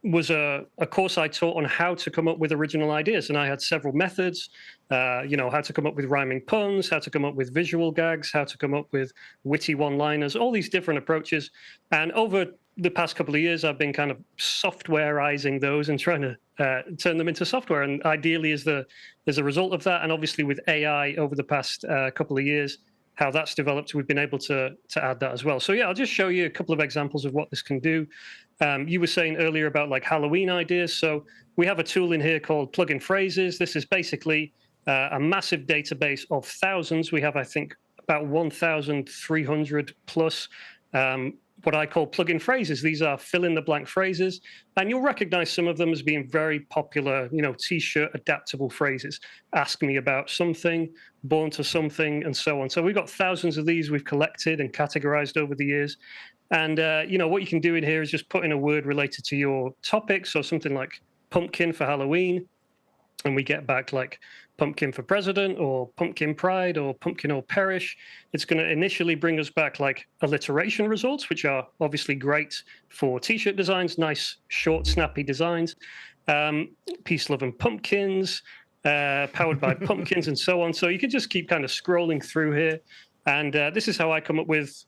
was a course I taught on how to come up with original ideas. And I had several methods, you know, how to come up with rhyming puns, how to come up with visual gags, how to come up with witty one-liners, all these different approaches. And over the past couple of years, I've been kind of softwareizing those and trying to turn them into software. And Ideally is a result of that. And obviously with AI over the past couple of years, how that's developed, we've been able to add that as well. So yeah, I'll just show you a couple of examples of what this can do. You were saying earlier about like Halloween ideas. So we have a tool in here called plugin phrases. This is basically a massive database of thousands. We have, I think, about 1,300 plus what I call plug-in phrases. These are fill-in-the-blank phrases, and you'll recognize some of them as being very popular, T-shirt adaptable phrases. Ask me about something, born to something, and so on. So we've got thousands of these we've collected and categorized over the years. And, what you can do in here is just put in a word related to your topic. So something like pumpkin for Halloween, and we get back like pumpkin for president or pumpkin pride or pumpkin or perish. It's going to initially bring us back like alliteration results, which are obviously great for T-shirt designs, nice, short, snappy designs. Peace, love, and pumpkins, powered by pumpkins, and so on. So you can just keep kind of scrolling through here. And this is how I come up with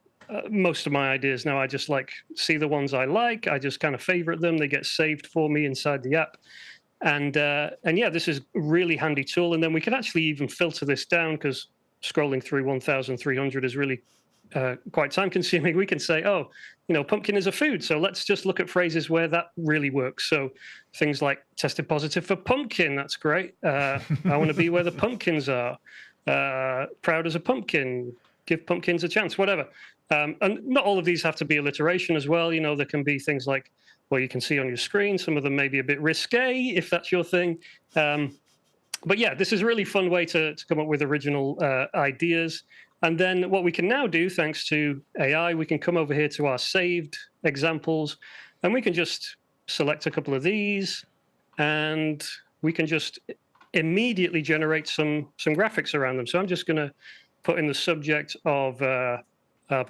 most of my ideas now. I just see the ones I like. I just kind of favorite them. They get saved for me inside the app. And yeah, this is a really handy tool. And then we can actually even filter this down, because scrolling through 1,300 is really quite time consuming. We can say, pumpkin is a food. So let's just look at phrases where that really works. So things like tested positive for pumpkin. That's great. I want to be where the pumpkins are. Proud as a pumpkin. Give pumpkins a chance, whatever. And not all of these have to be alliteration as well. There can be things like, well, you can see on your screen, some of them may be a bit risque if that's your thing. But yeah, this is a really fun way to come up with original ideas. And then what we can now do, thanks to AI, we can come over here to our saved examples, and we can just select a couple of these, and we can just immediately generate some graphics around them. So I'm just going to put in the subject of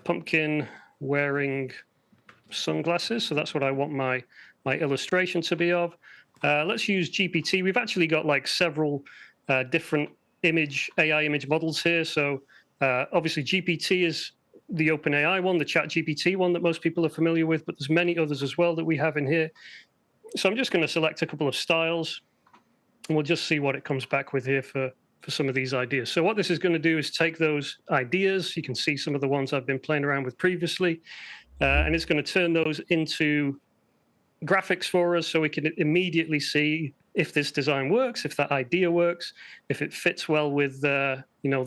pumpkin wearing sunglasses. So that's what I want my illustration to be of. Let's use GPT. We've actually got several different AI image models here. So obviously GPT is the OpenAI one, the ChatGPT one that most people are familiar with, but there's many others as well that we have in here. So I'm just going to select a couple of styles, and we'll just see what it comes back with here for some of these ideas. So what this is going to do is take those ideas. You can see some of the ones I've been playing around with previously. And it's going to turn those into graphics for us, so we can immediately see if this design works, if that idea works, if it fits well with the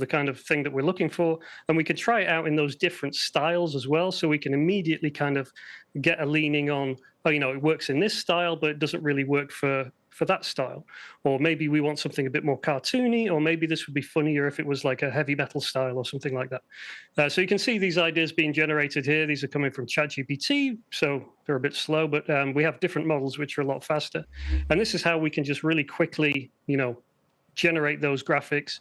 kind of thing that we're looking for. And we can try it out in those different styles as well, so we can immediately kind of get a leaning on, it works in this style, but it doesn't really work for that style. Or maybe we want something a bit more cartoony, or maybe this would be funnier if it was like a heavy metal style or something like that. So you can see these ideas being generated here. These are coming from ChatGPT, so they're a bit slow, but we have different models which are a lot faster. And this is how we can just really quickly, generate those graphics.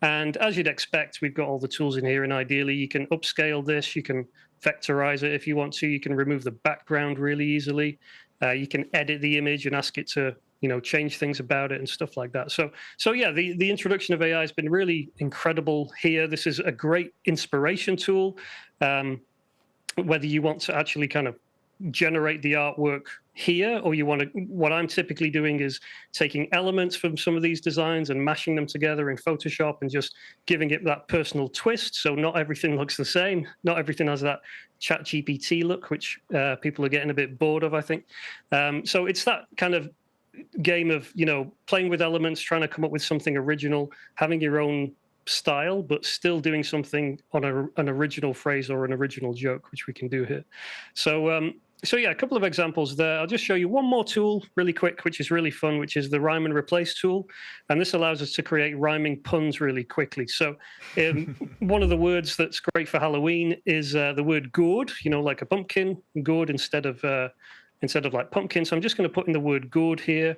And as you'd expect, we've got all the tools in here, and ideally you can upscale this, you can vectorize it if you want to, you can remove the background really easily. You can edit the image and ask it to change things about it and stuff like that. So yeah, the introduction of AI has been really incredible here. This is a great inspiration tool. Whether you want to actually kind of generate the artwork here, or what I'm typically doing is taking elements from some of these designs and mashing them together in Photoshop and just giving it that personal twist. So not everything looks the same. Not everything has that ChatGPT look, which people are getting a bit bored of, I think. So it's that kind of game of playing with elements, trying to come up with something original, having your own style, but still doing something on an original phrase or an original joke, which we can do here. So yeah, a couple of examples there. I'll just show you one more tool really quick, which is really fun, which is the rhyme and replace tool. And this allows us to create rhyming puns really quickly. So one of the words that's great for Halloween is the word gourd, like a pumpkin, gourd instead of like pumpkin. So I'm just going to put in the word gourd here.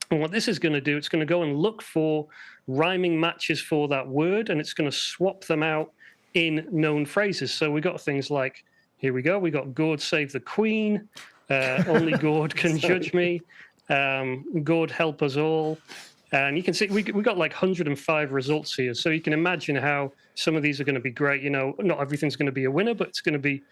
And what this is going to do, it's going to go and look for rhyming matches for that word, and it's going to swap them out in known phrases. So we got things like, here we go, we got gourd save the queen, only gourd can judge me, gourd help us all. And you can see we got like 105 results here. So you can imagine how some of these are going to be great. Not everything's going to be a winner, but it's going to be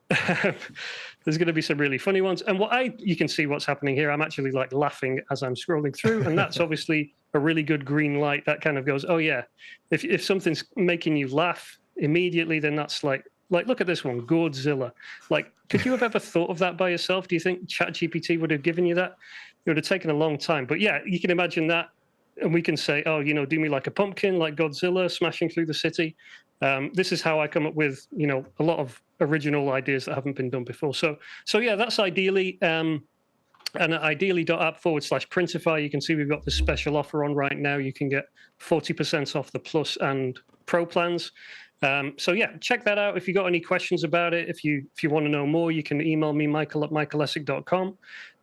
there's going to be some really funny ones. And you can see what's happening here. I'm actually laughing as I'm scrolling through, and that's obviously a really good green light. That kind of goes, oh yeah, if something's making you laugh immediately, then that's like look at this one, Gourdzilla. Could you have ever thought of that by yourself? Do you think ChatGPT would have given you that? It would have taken a long time. But yeah, you can imagine that and we can say, oh, do me like a pumpkin, like Godzilla smashing through the city. This is how I come up with, a lot of original ideas that haven't been done before. So yeah, that's ideally. And at ideally.app/Printify, you can see we've got this special offer on right now. You can get 40% off the Plus and Pro plans. So yeah, check that out. If you got any questions about it, if you want to know more, you can email me, michael@michaelessek.com,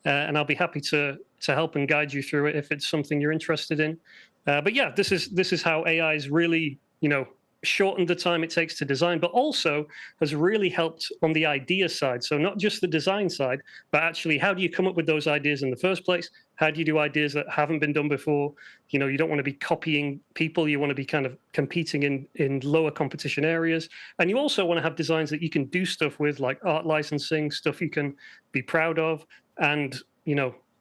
and I'll be happy to help and guide you through it if it's something you're interested in. But yeah, this is how AI is really, shortened the time it takes to design, but also has really helped on the idea side. So not just the design side, but actually how do you come up with those ideas in the first place? How do you do ideas that haven't been done before? You don't want to be copying people. You want to be kind of competing in lower competition areas. And you also want to have designs that you can do stuff with, like art licensing, stuff you can be proud of. And,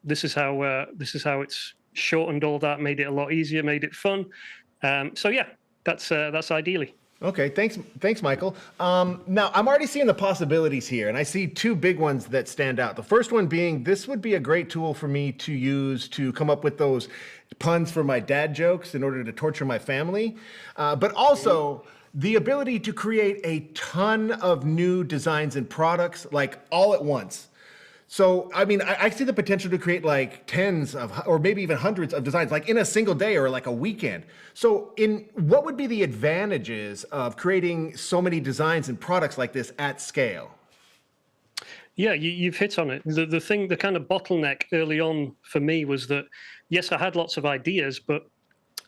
this is how it's shortened all that, made it a lot easier, made it fun. So yeah, that's ideally. Okay, thanks, Michael. Now, I'm already seeing the possibilities here, and I see two big ones that stand out. The first one being, this would be a great tool for me to use to come up with those puns for my dad jokes in order to torture my family, but also the ability to create a ton of new designs and products, like all at once. So, I mean, I see the potential to create like tens of, or maybe even hundreds of designs, like in a single day or like a weekend. So what would be the advantages of creating so many designs and products like this at scale? Yeah, you've hit on it. The kind of bottleneck early on for me was that, yes, I had lots of ideas, but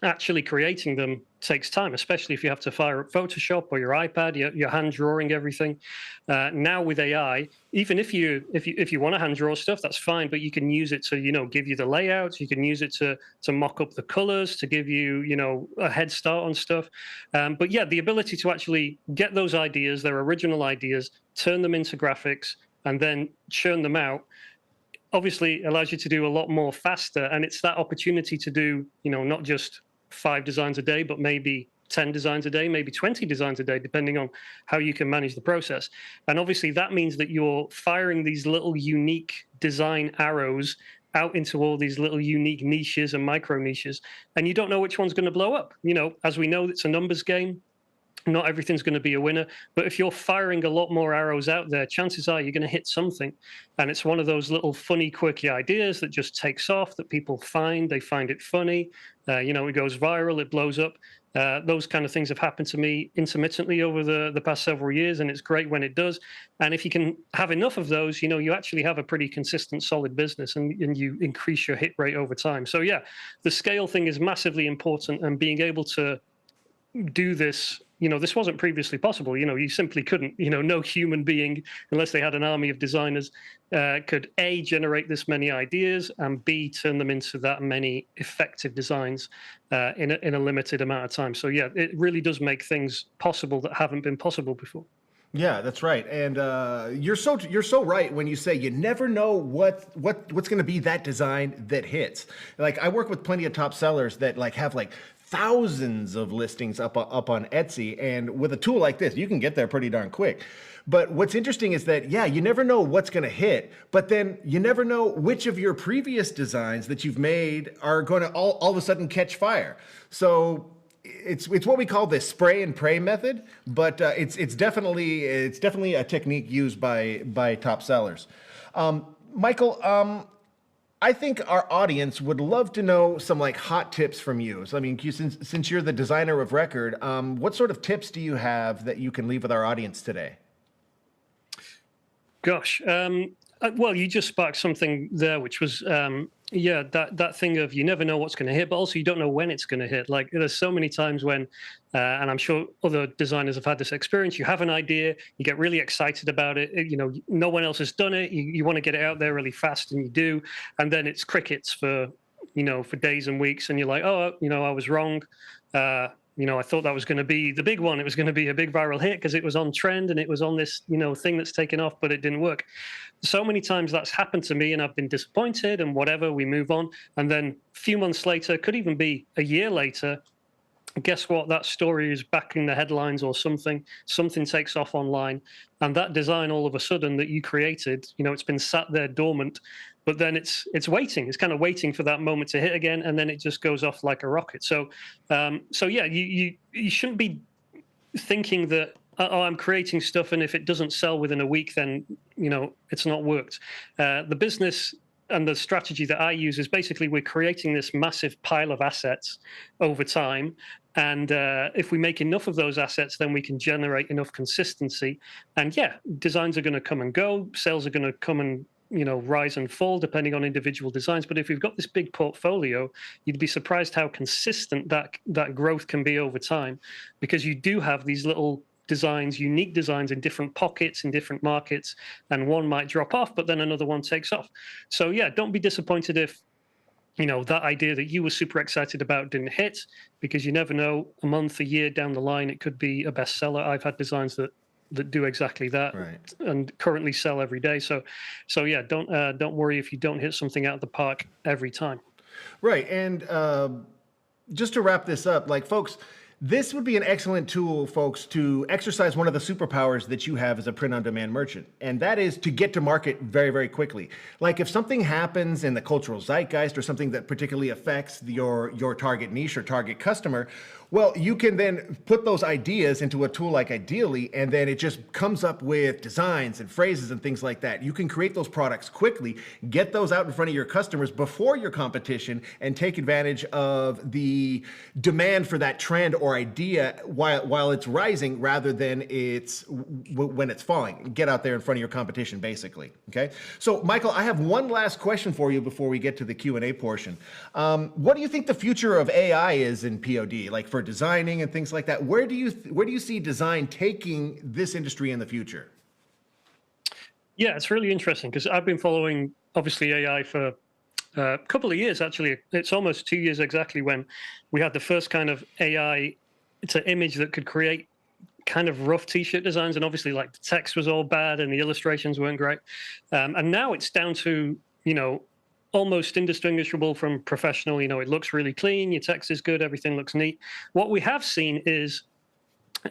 actually creating them takes time, especially if you have to fire up Photoshop or your iPad, you're hand drawing everything. Now with AI, even if you want to hand draw stuff, that's fine, but you can use it to give you the layouts. You can use it to mock up the colors, to give you a head start on stuff. But yeah, the ability to actually get those ideas, their original ideas, turn them into graphics, and then churn them out, obviously allows you to do a lot more faster. And it's that opportunity to do, not just 5 designs a day, but maybe 10 designs a day, maybe 20 designs a day, depending on how you can manage the process. And obviously that means that you're firing these little unique design arrows out into all these little unique niches and micro niches, and you don't know which one's going to blow up. As we know, it's a numbers game. Not everything's going to be a winner, but if you're firing a lot more arrows out there, chances are you're going to hit something. And it's one of those little funny, quirky ideas that just takes off, that people they find it funny. It goes viral, it blows up. Those kind of things have happened to me intermittently over the past several years, and it's great when it does. And if you can have enough of those, you actually have a pretty consistent, solid business, and you increase your hit rate over time. So yeah, the scale thing is massively important, and being able to do this, this wasn't previously possible. You simply couldn't, no human being, unless they had an army of designers, could A, generate this many ideas, and B, turn them into that many effective designs in a limited amount of time. So yeah, it really does make things possible that haven't been possible before. Yeah, that's right. And you're so right when you say you never know what's going to be that design that hits. Like, I work with plenty of top sellers that have thousands of listings up on Etsy, and with a tool like this, you can get there pretty darn quick. But what's interesting is that, yeah, you never know what's going to hit, but then you never know which of your previous designs that you've made are going to all of a sudden catch fire. So it's what we call the spray and pray method, but it's definitely a technique used by top sellers. Michael, I think our audience would love to know some hot tips from you. So, I mean, since you're the designer of record, what sort of tips do you have that you can leave with our audience today? Gosh, well, you just sparked something there, which was, that thing of you never know what's going to hit, but also you don't know when it's going to hit. Like, there's so many times when, and I'm sure other designers have had this experience, you have an idea, you get really excited about it, no one else has done it, you want to get it out there really fast, and you do, and then it's crickets for days and weeks, and you're like, oh, I was wrong. I thought that was going to be the big one. It was going to be a big viral hit because it was on trend and it was on this, thing that's taken off, but it didn't work. So many times that's happened to me, and I've been disappointed, and whatever, we move on. And then a few months later, could even be a year later, guess what? That story is back in the headlines or something. Something takes off online, and that design all of a sudden that you created, it's been sat there dormant, but then it's waiting. It's kind of waiting for that moment to hit again, and then it just goes off like a rocket. So yeah, you shouldn't be thinking that, oh, I'm creating stuff, and if it doesn't sell within a week, then it's not worked. The business and the strategy that I use is basically we're creating this massive pile of assets over time. And if we make enough of those assets, then we can generate enough consistency. And yeah, designs are going to come and go. Sales are going to come and rise and fall depending on individual designs. But if we've got this big portfolio, you'd be surprised how consistent that growth can be over time, because you do have these little designs, unique designs in different pockets, in different markets, and one might drop off, but then another one takes off. So yeah, don't be disappointed if that idea that you were super excited about didn't hit, because you never know, a month, a year down the line, it could be a bestseller. I've had designs that do exactly that, right, and currently sell every day. So yeah, don't worry if you don't hit something out of the park every time. Right. And just to wrap this up, folks, this would be an excellent tool, folks, to exercise one of the superpowers that you have as a print-on-demand merchant, and that is to get to market very, very quickly. Like if something happens in the cultural zeitgeist or something that particularly affects your target niche or target customer, well, you can then put those ideas into a tool like Ideally, and then it just comes up with designs and phrases and things like that. You can create those products quickly, get those out in front of your customers before your competition, and take advantage of the demand for that trend or idea while it's rising rather than when it's falling. Get out there in front of your competition, basically. Okay. So, Michael, I have one last question for you before we get to the Q&A portion. What do you think the future of AI is in POD, like for designing and things like that? Where do you see design taking this industry in the future? Yeah, it's really interesting because I've been following, obviously, AI for a couple of years, actually. It's almost 2 years exactly when we had the first kind of AI to image that could create kind of rough t-shirt designs. And obviously, like, the text was all bad and the illustrations weren't great. And now it's down to, almost indistinguishable from professional. It looks really clean, your text is good, everything looks neat. What we have seen is,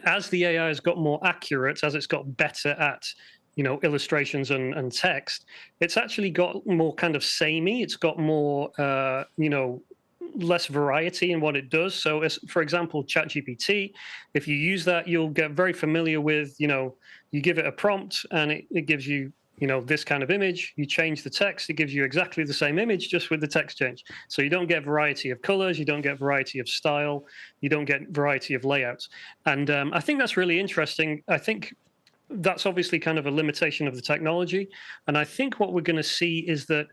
as the AI has got more accurate, as it's got better at illustrations and text, it's actually got more kind of samey. It's got more less variety in what it does. So for example, ChatGPT, if you use that, you'll get very familiar with, you give it a prompt and it gives you this kind of image. You change the text, it gives you exactly the same image, just with the text change. So you don't get variety of colors, you don't get variety of style, you don't get variety of layouts. And I think that's really interesting. I think that's obviously kind of a limitation of the technology. And I think what we're going to see is that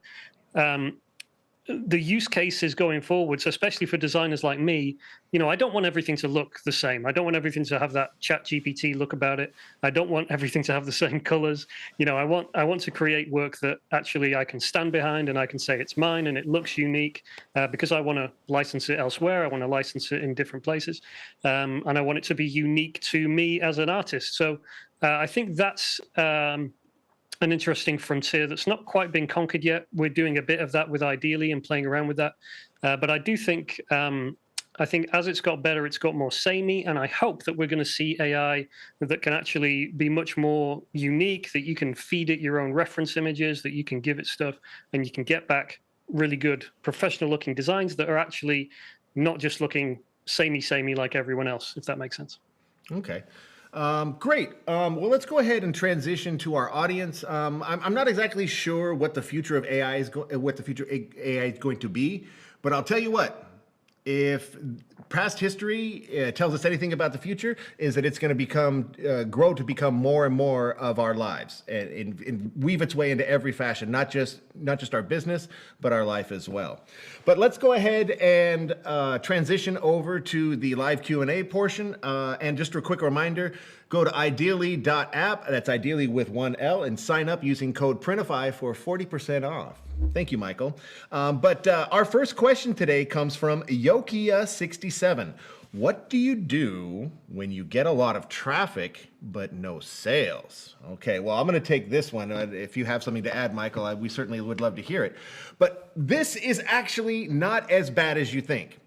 the use cases going forward, so especially for designers like me, I don't want everything to look the same. I don't want everything to have that ChatGPT look about it. I don't want everything to have the same colors. I want to create work that actually I can stand behind and I can say it's mine and it looks unique, because I want to license it elsewhere. I want to license it in different places, and I want it to be unique to me as an artist. So I think that's an interesting frontier that's not quite been conquered yet. We're doing a bit of that with Ideally and playing around with that. But I do think, as it's got better, it's got more samey, and I hope that we're going to see AI that can actually be much more unique, that you can feed it your own reference images, that you can give it stuff, and you can get back really good professional-looking designs that are actually not just looking samey like everyone else, if that makes sense. Okay. Great. Well, let's go ahead and transition to our audience. I'm not exactly sure what the future of AI is going to be, but I'll tell you what. If past history tells us anything about the future, is that it's going to grow to become more and more of our lives, and weave its way into every fashion, not just our business, but our life as well. But let's go ahead and transition over to the live Q&A portion. And just a quick reminder, go to ideally.app, that's Ideally with one L, and sign up using code Printify for 40% off. Thank you, Michael. But our first question today comes from Yokia67. What do you do when you get a lot of traffic but no sales? Okay, well, I'm going to take this one. If you have something to add, Michael, we certainly would love to hear it. But this is actually not as bad as you think,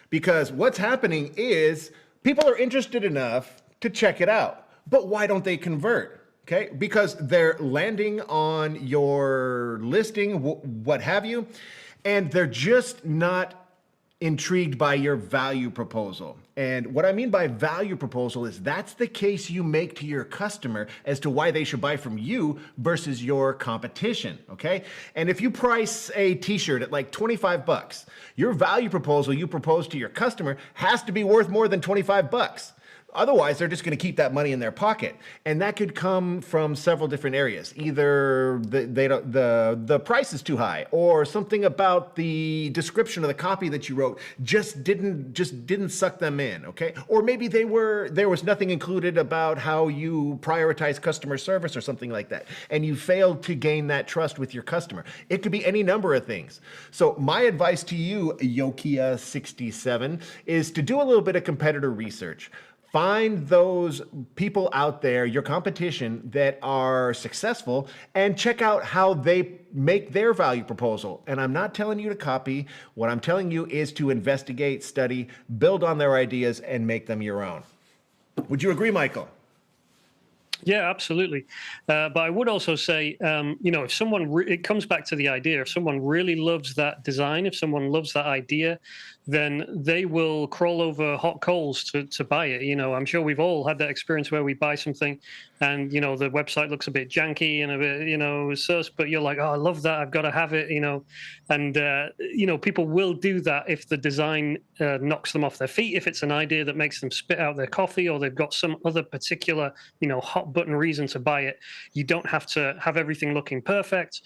because what's happening is people are interested enough to check it out. But why don't they convert? Okay, because they're landing on your listing, what have you, and they're just not intrigued by your value proposal. And what I mean by value proposal is that's the case you make to your customer as to why they should buy from you versus your competition, okay? And if you price a t-shirt at like 25 bucks, your value proposal you propose to your customer has to be worth more than 25 bucks. Otherwise, they're just going to keep that money in their pocket. And that could come from several different areas. Either the price is too high, or something about the description of the copy that you wrote just didn't suck them in, okay? Or maybe there was nothing included about how you prioritize customer service or something like that, and you failed to gain that trust with your customer. It could be any number of things. So my advice to you, Yokia67, is to do a little bit of competitor research. Find those people out there, your competition, that are successful, and check out how they make their value proposal. And I'm not telling you to copy. What I'm telling you is to investigate, study, build on their ideas, and make them your own. Would you agree, Michael? Yeah, absolutely. But I would also say, if someone, it comes back to the idea, if someone really loves that design, if someone loves that idea, then they will crawl over hot coals to buy it. I'm sure we've all had that experience where we buy something and, the website looks a bit janky and a bit, sus, but you're like, oh, I love that. I've got to have it, and, people will do that if the design knocks them off their feet, if it's an idea that makes them spit out their coffee, or they've got some other particular, hot button reason to buy it. You don't have to have everything looking perfect.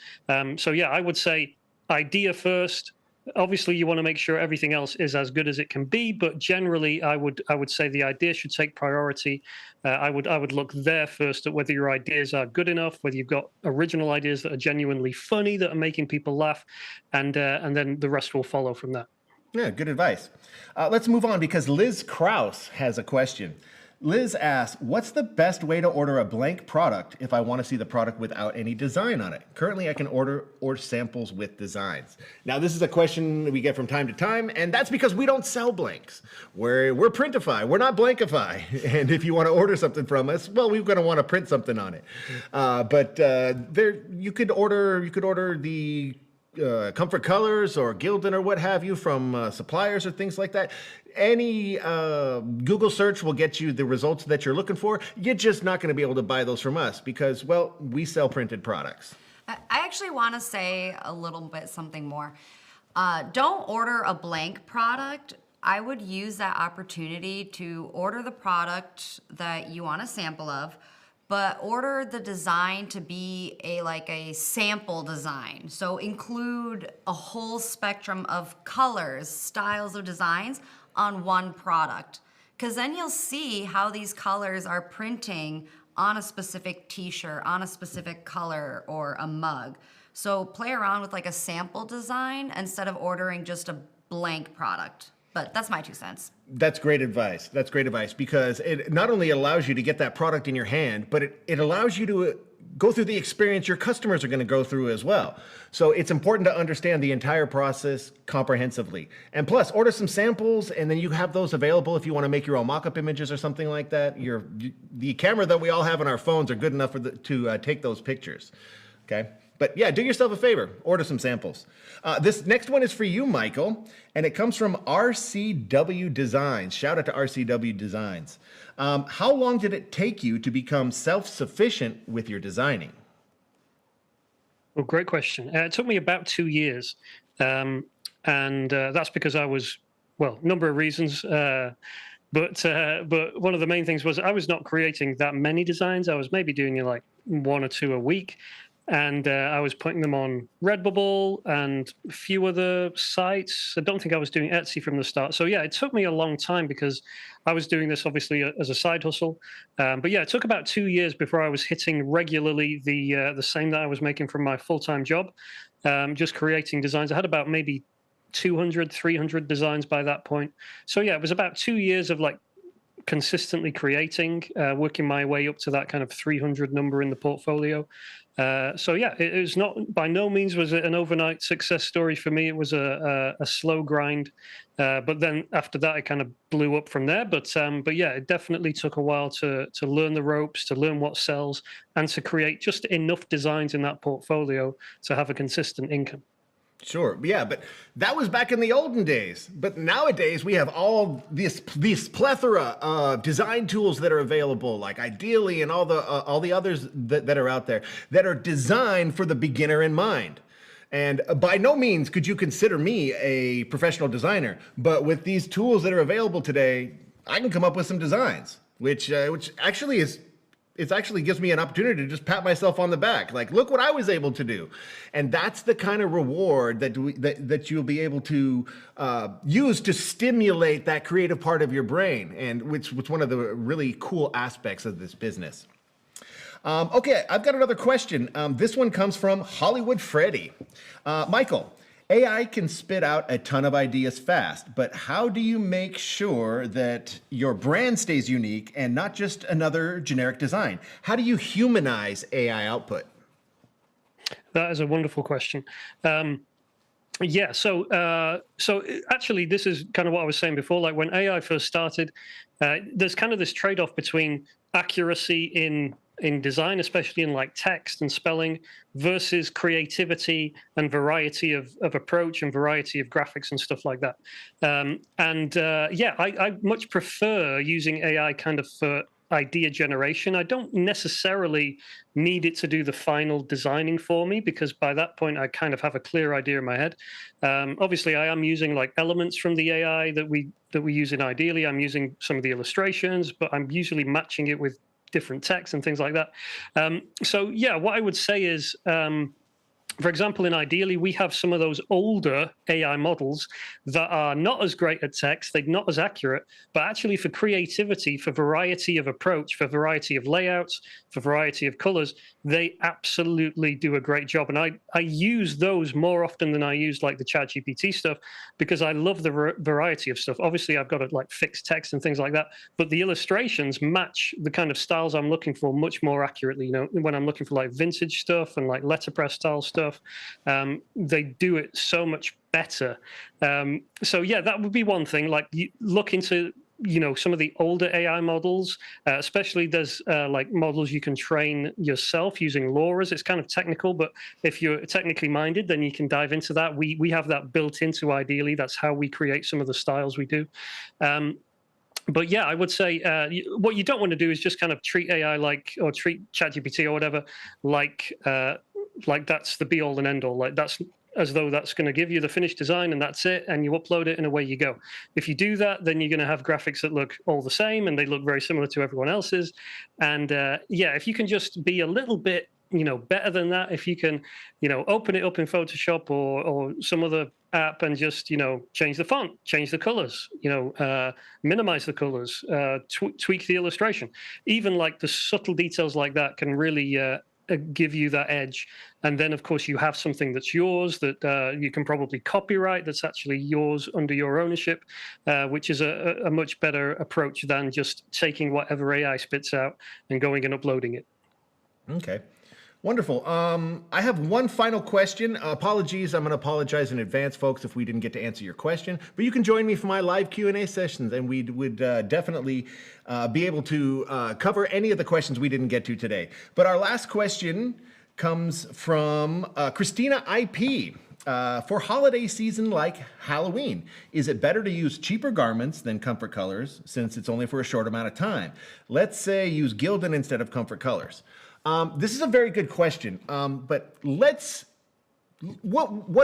So yeah, I would say idea first. Obviously, you want to make sure everything else is as good as it can be, but generally, I would say the idea should take priority. I would look there first at whether your ideas are good enough, whether you've got original ideas that are genuinely funny, that are making people laugh, and then the rest will follow from that. Yeah, good advice. Let's move on because Liz Krause has a question. Liz asks, what's the best way to order a blank product if I want to see the product without any design on it? Currently, I can order samples with designs. Now, this is a question we get from time to time, and that's because we don't sell blanks. We're Printify. We're not Blankify. And if you want to order something from us, well, we're going to want to print something on it. But you could order the Comfort Colors or Gildan or what have you from suppliers or things like that. Any Google search will get you the results that you're looking for. You're just not going to be able to buy those from us because, well, we sell printed products. I actually want to say a little bit something more. Don't order a blank product. I would use that opportunity to order the product that you want a sample of, but order the design to be a sample design. So include a whole spectrum of colors, styles of designs on one product. Because then you'll see how these colors are printing on a specific t-shirt, on a specific color, or a mug. So play around with a sample design instead of ordering just a blank product. But that's my 2 cents. That's great advice. That's great advice because it not only allows you to get that product in your hand, but it allows you to go through the experience your customers are going to go through as well. So it's important to understand the entire process comprehensively. And plus, order some samples, and then you have those available if you want to make your own mock-up images or something like that. The camera that we all have on our phones are good enough to take those pictures. Okay? But yeah, do yourself a favor. Order some samples. This next one is for you, Michael, and it comes from RCW Designs. Shout out to RCW Designs. How long did it take you to become self-sufficient with your designing? Well, great question. It took me about 2 years, and that's because I was, number of reasons. But one of the main things was I was not creating that many designs. I was maybe doing like 1 or 2 a week. And I was putting them on Redbubble and a few other sites. I don't think I was doing Etsy from the start. So yeah, it took me a long time because I was doing this obviously as a side hustle. But yeah, it took about 2 years before I was hitting regularly the same that I was making from my full-time job, just creating designs. I had about maybe 200, 300 designs by that point. So yeah, it was about 2 years of consistently creating, working my way up to that kind of 300 number in the portfolio. So yeah, it was not, by no means was it an overnight success story for me. It was a slow grind, but then after that, it kind of blew up from there. But yeah, it definitely took a while to learn the ropes, to learn what sells, and to create just enough designs in that portfolio to have a consistent income. Sure, yeah, but that was back in the olden days. But nowadays we have all this plethora of design tools that are available, like Ideally and all the others that are out there that are designed for the beginner in mind. And by no means could you consider me a professional designer, but with these tools that are available today, I can come up with some designs, which actually is it actually gives me an opportunity to just pat myself on the back. Like, look what I was able to do. And that's the kind of reward that you'll be able to use to stimulate that creative part of your brain, and which was one of the really cool aspects of this business. Okay, I've got another question. This one comes from Hollywood Freddy. Michael, AI can spit out a ton of ideas fast, but how do you make sure that your brand stays unique and not just another generic design? How do you humanize AI output? That is a wonderful question. Yeah, so actually, this is kind of what I was saying before. Like when AI first started, there's kind of this trade-off between accuracy in design, especially in like text and spelling, versus creativity and variety of approach and variety of graphics and stuff like that. Yeah, I much prefer using AI kind of for idea generation. I don't necessarily need it to do the final designing for me, because by that point I kind of have a clear idea in my head. Obviously, I am using like elements from the AI that we use in Ideally. I'm using some of the illustrations, but I'm usually matching it with different text and things like that. So yeah, what I would say is, for example, in Ideally, we have some of those older AI models that are not as great at text, they're not as accurate, but actually for creativity, for variety of approach, for variety of layouts, for variety of colors, they absolutely do a great job. And I use those more often than I use like the ChatGPT stuff, because I love the variety of stuff. Obviously, I've got to like fix text and things like that, but the illustrations match the kind of styles I'm looking for much more accurately. You know, when I'm looking for like vintage stuff and like letterpress style stuff, they do it so much better. So yeah, that would be one thing. Like, you look into, you know, some of the older AI models, especially there's like models you can train yourself using LoRa's. It's kind of technical, but if you're technically minded, then you can dive into that. We have that built into Ideally. That's how we create some of the styles we do. But yeah, I would say what you don't want to do is just kind of treat AI like, or treat ChatGPT or whatever like that's the be all and end all. Like that's as though that's going to give you the finished design and that's it, and you upload it and away you go. If you do that, then you're going to have graphics that look all the same and they look very similar to everyone else's. And yeah, if you can just be a little bit, you know, better than that, if you can, you know, open it up in Photoshop or some other app and just, you know, change the font, change the colors, you know, minimize the colors, tweak the illustration, even like the subtle details like that can really give you that edge. And then of course you have something that's yours that you can probably copyright, that's actually yours under your ownership, which is a much better approach than just taking whatever AI spits out and going and uploading it. Okay. Wonderful. I have one final question. Apologies. I'm going to apologize in advance, folks, if we didn't get to answer your question. But you can join me for my live Q&A sessions, and we would definitely be able to cover any of the questions we didn't get to today. But our last question comes from Christina IP. For holiday season like Halloween, is it better to use cheaper garments than comfort colors since it's only for a short amount of time? Let's say use Gildan instead of comfort colors. This is a very good question, but what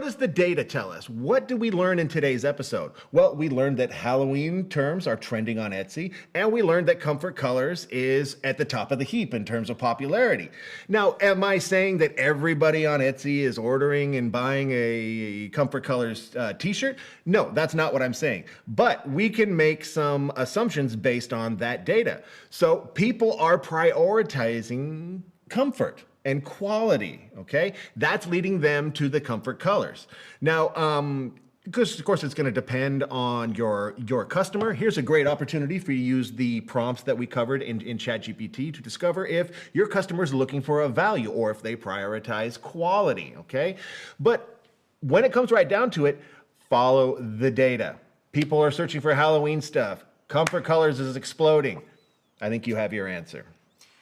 does the data tell us? What did we learn in today's episode? Well, we learned that Halloween terms are trending on Etsy, and we learned that comfort colors is at the top of the heap in terms of popularity. Now, am I saying that everybody on Etsy is ordering and buying a comfort colors t-shirt? No, that's not what I'm saying. But we can make some assumptions based on that data. So people are prioritizing comfort and quality, okay? That's leading them to the comfort colors. Now, Because of course it's going to depend on your customer. Here's a great opportunity for you to use the prompts that we covered in ChatGPT to discover if your customer is looking for a value or if they prioritize quality, okay? But when it comes right down to it, follow the data. People are searching for Halloween stuff. Comfort colors is exploding. I think you have your answer.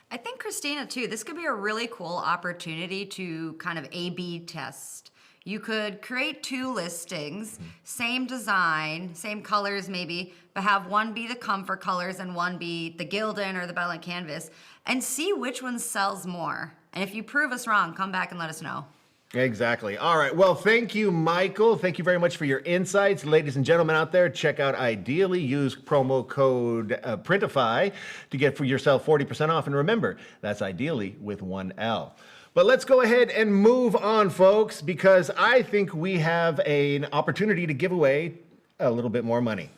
I think, Christina, too, this could be a really cool opportunity to kind of A/B test. You could create 2 listings, same design, same colors maybe, but have one be the comfort colors and one be the Gildan or the Bellant canvas, and see which one sells more. And if you prove us wrong, come back and let us know. Exactly. All right. Well, thank you, Michael. Thank you very much for your insights. Ladies and gentlemen out there, check out Ideally. Use promo code Printify to get for yourself 40% off. And remember, that's Ideally with 1 L. But let's go ahead and move on, folks, because I think we have an opportunity to give away a little bit more money.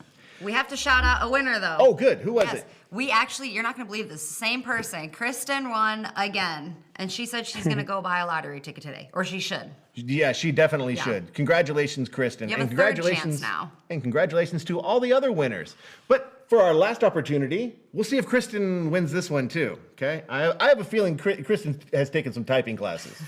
We have to shout out a winner, though. Oh, good. Who was it? We actually, you're not going to believe this, same person. Kristen won again, and she said she's going to go buy a lottery ticket today, or she should. Yeah, she definitely should. Congratulations, Kristen. You have a third chance now. And congratulations to all the other winners. But for our last opportunity, we'll see if Kristen wins this one too, okay? I have a feeling Kristen has taken some typing classes.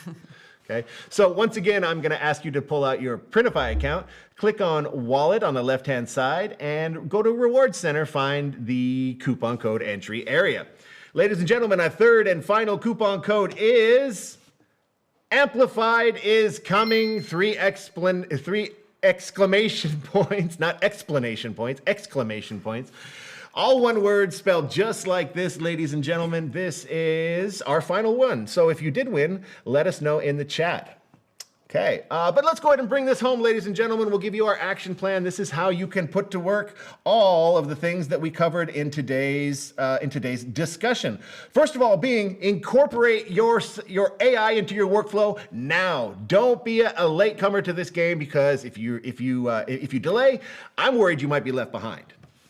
Okay, so once again, I'm going to ask you to pull out your Printify account, click on Wallet on the left-hand side, and go to Reward Center, find the coupon code entry area. Ladies and gentlemen, our third and final coupon code is Amplified is coming. 3 exclamation points, not explanation points, exclamation points. All one word spelled just like this, ladies and gentlemen. This is our final one. So if you did win, let us know in the chat. Okay, but let's go ahead and bring this home, ladies and gentlemen. We'll give you our action plan. This is how you can put to work all of the things that we covered in today's discussion. First of all, being incorporate your AI into your workflow now. Don't be a latecomer to this game, because if you delay, I'm worried you might be left behind.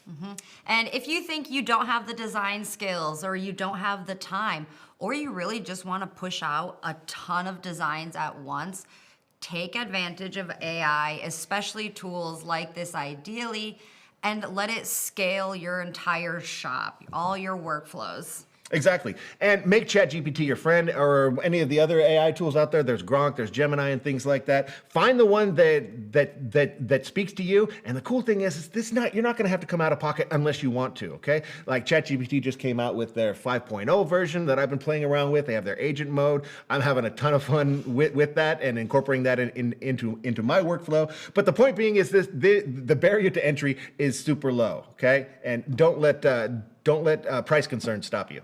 Mm-hmm. And if you think you don't have the design skills, or you don't have the time, or you really just want to push out a ton of designs at once, take advantage of AI, especially tools like this Ideally, and let it scale your entire shop, all your workflows. Exactly. And make ChatGPT your friend, or any of the other AI tools out there. There's Gronk, there's Gemini, and things like that. Find the one that speaks to you. And the cool thing is you're not going to have to come out of pocket unless you want to, okay? Like ChatGPT just came out with their 5.0 version that I've been playing around with. They have their agent mode. I'm having a ton of fun with that and incorporating that into my workflow. But the point being is the barrier to entry is super low, okay? And don't let price concerns stop you.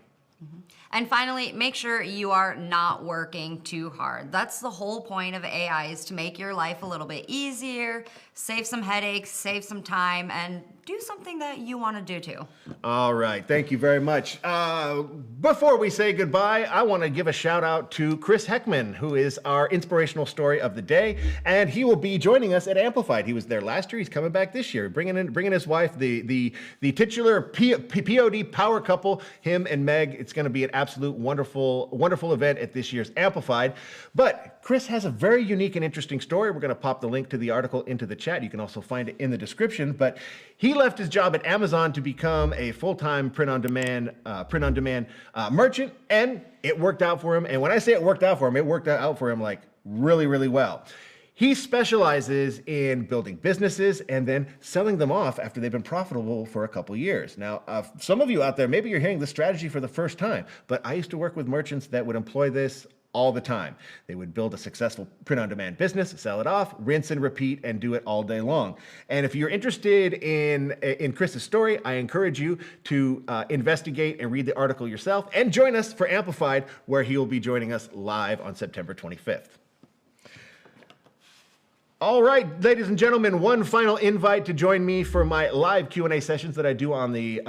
And finally, make sure you are not working too hard. That's the whole point of AI, is to make your life a little bit easier, save some headaches, save some time, and do something that you want to do too. All right, thank you very much. Before we say goodbye, I want to give a shout out to Chris Heckman, who is our inspirational story of the day, and he will be joining us at Amplified. He was there last year. He's coming back this year, bringing his wife, the titular POD power couple, him and Meg. It's going to be an absolute wonderful event at this year's Amplified. But Chris has a very unique and interesting story. We're going to pop the link to the article into the chat. You can also find it in the description. But he left his job at Amazon to become a full-time print-on-demand merchant, and it worked out for him. And when I say it worked out for him, like really, really well. He specializes in building businesses and then selling them off after they've been profitable for a couple years. Now, some of you out there, maybe you're hearing this strategy for the first time, but I used to work with merchants that would employ this all the time. They would build a successful print-on-demand business, sell it off, rinse and repeat, and do it all day long. And if you're interested in Chris's story, I encourage you to investigate and read the article yourself, and join us for Amplified, where he will be joining us live on September 25th. All right, ladies and gentlemen, one final invite to join me for my live Q&A sessions that I do on the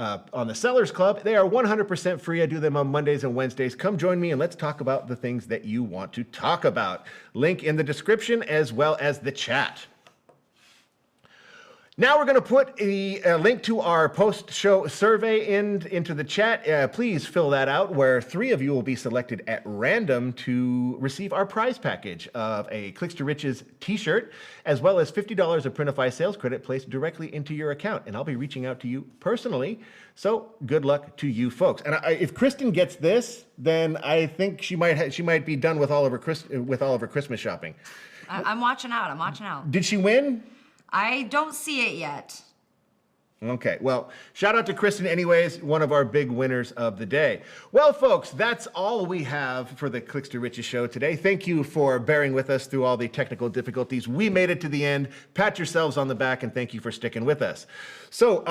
Sellers Club. They are 100% free. I do them on Mondays and Wednesdays. Come join me and let's talk about the things that you want to talk about. Link in the description as well as the chat. Now we're going to put a link to our post-show survey into the chat. Please fill that out, where 3 of you will be selected at random to receive our prize package of a Clicks to Riches t-shirt, as well as $50 of Printify sales credit placed directly into your account. And I'll be reaching out to you personally. So good luck to you folks. And if Kristen gets this, then I think she might be done with all of her Christmas shopping. I'm watching out. I'm watching out. Did she win? I don't see it yet. Okay, well, shout out to Kristen anyways, one of our big winners of the day. Well, folks, that's all we have for the Clicks to Riches show today. Thank you for bearing with us through all the technical difficulties. We made it to the end. Pat yourselves on the back, and thank you for sticking with us. So,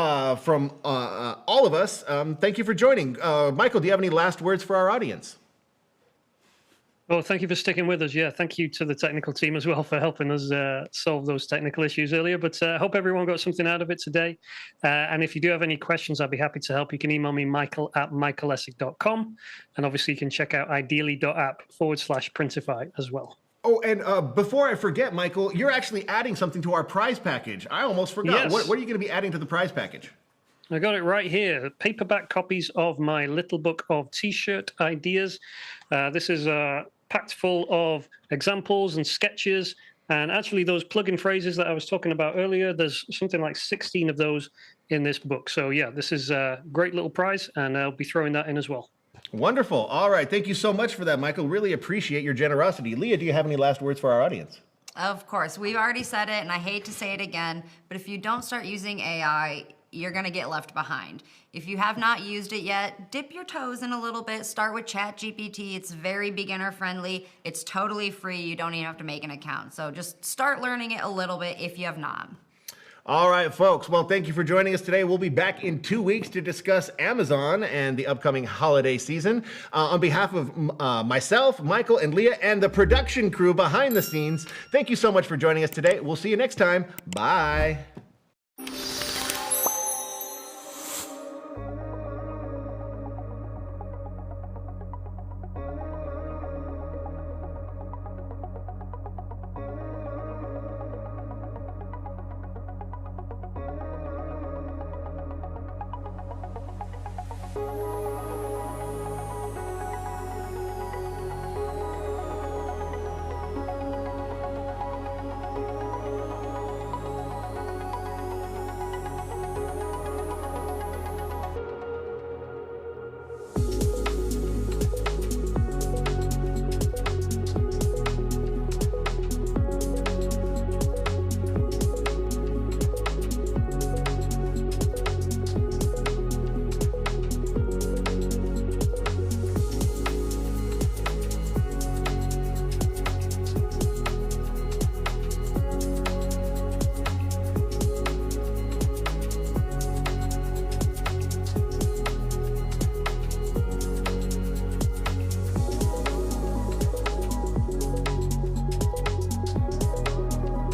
from all of us, thank you for joining. Michael, do you have any last words for our audience? Well, thank you for sticking with us. Yeah, thank you to the technical team as well for helping us solve those technical issues earlier. But I hope everyone got something out of it today. And if you do have any questions, I'd be happy to help. You can email me, michael@michaelessek.com. And obviously, you can check out ideally.app/Printify as well. Oh, and before I forget, Michael, you're actually adding something to our prize package. I almost forgot. Yes. What are you going to be adding to the prize package? I got it right here. Paperback copies of my little book of t-shirt ideas. This is packed full of examples and sketches. And actually, those plug-in phrases that I was talking about earlier, there's something like 16 of those in this book. So yeah, this is a great little prize, and I'll be throwing that in as well. Wonderful. All right. Thank you so much for that, Michael. Really appreciate your generosity. Leah, do you have any last words for our audience? Of course. We've already said it, and I hate to say it again, but if you don't start using AI, you're going to get left behind. If you have not used it yet, dip your toes in a little bit. Start with ChatGPT. It's very beginner friendly. It's totally free. You don't even have to make an account. So just start learning it a little bit if you have not. All right, folks. Well, thank you for joining us today. We'll be back in 2 weeks to discuss Amazon and the upcoming holiday season. On behalf of myself, Michael, and Leah, and the production crew behind the scenes, thank you so much for joining us today. We'll see you next time. Bye.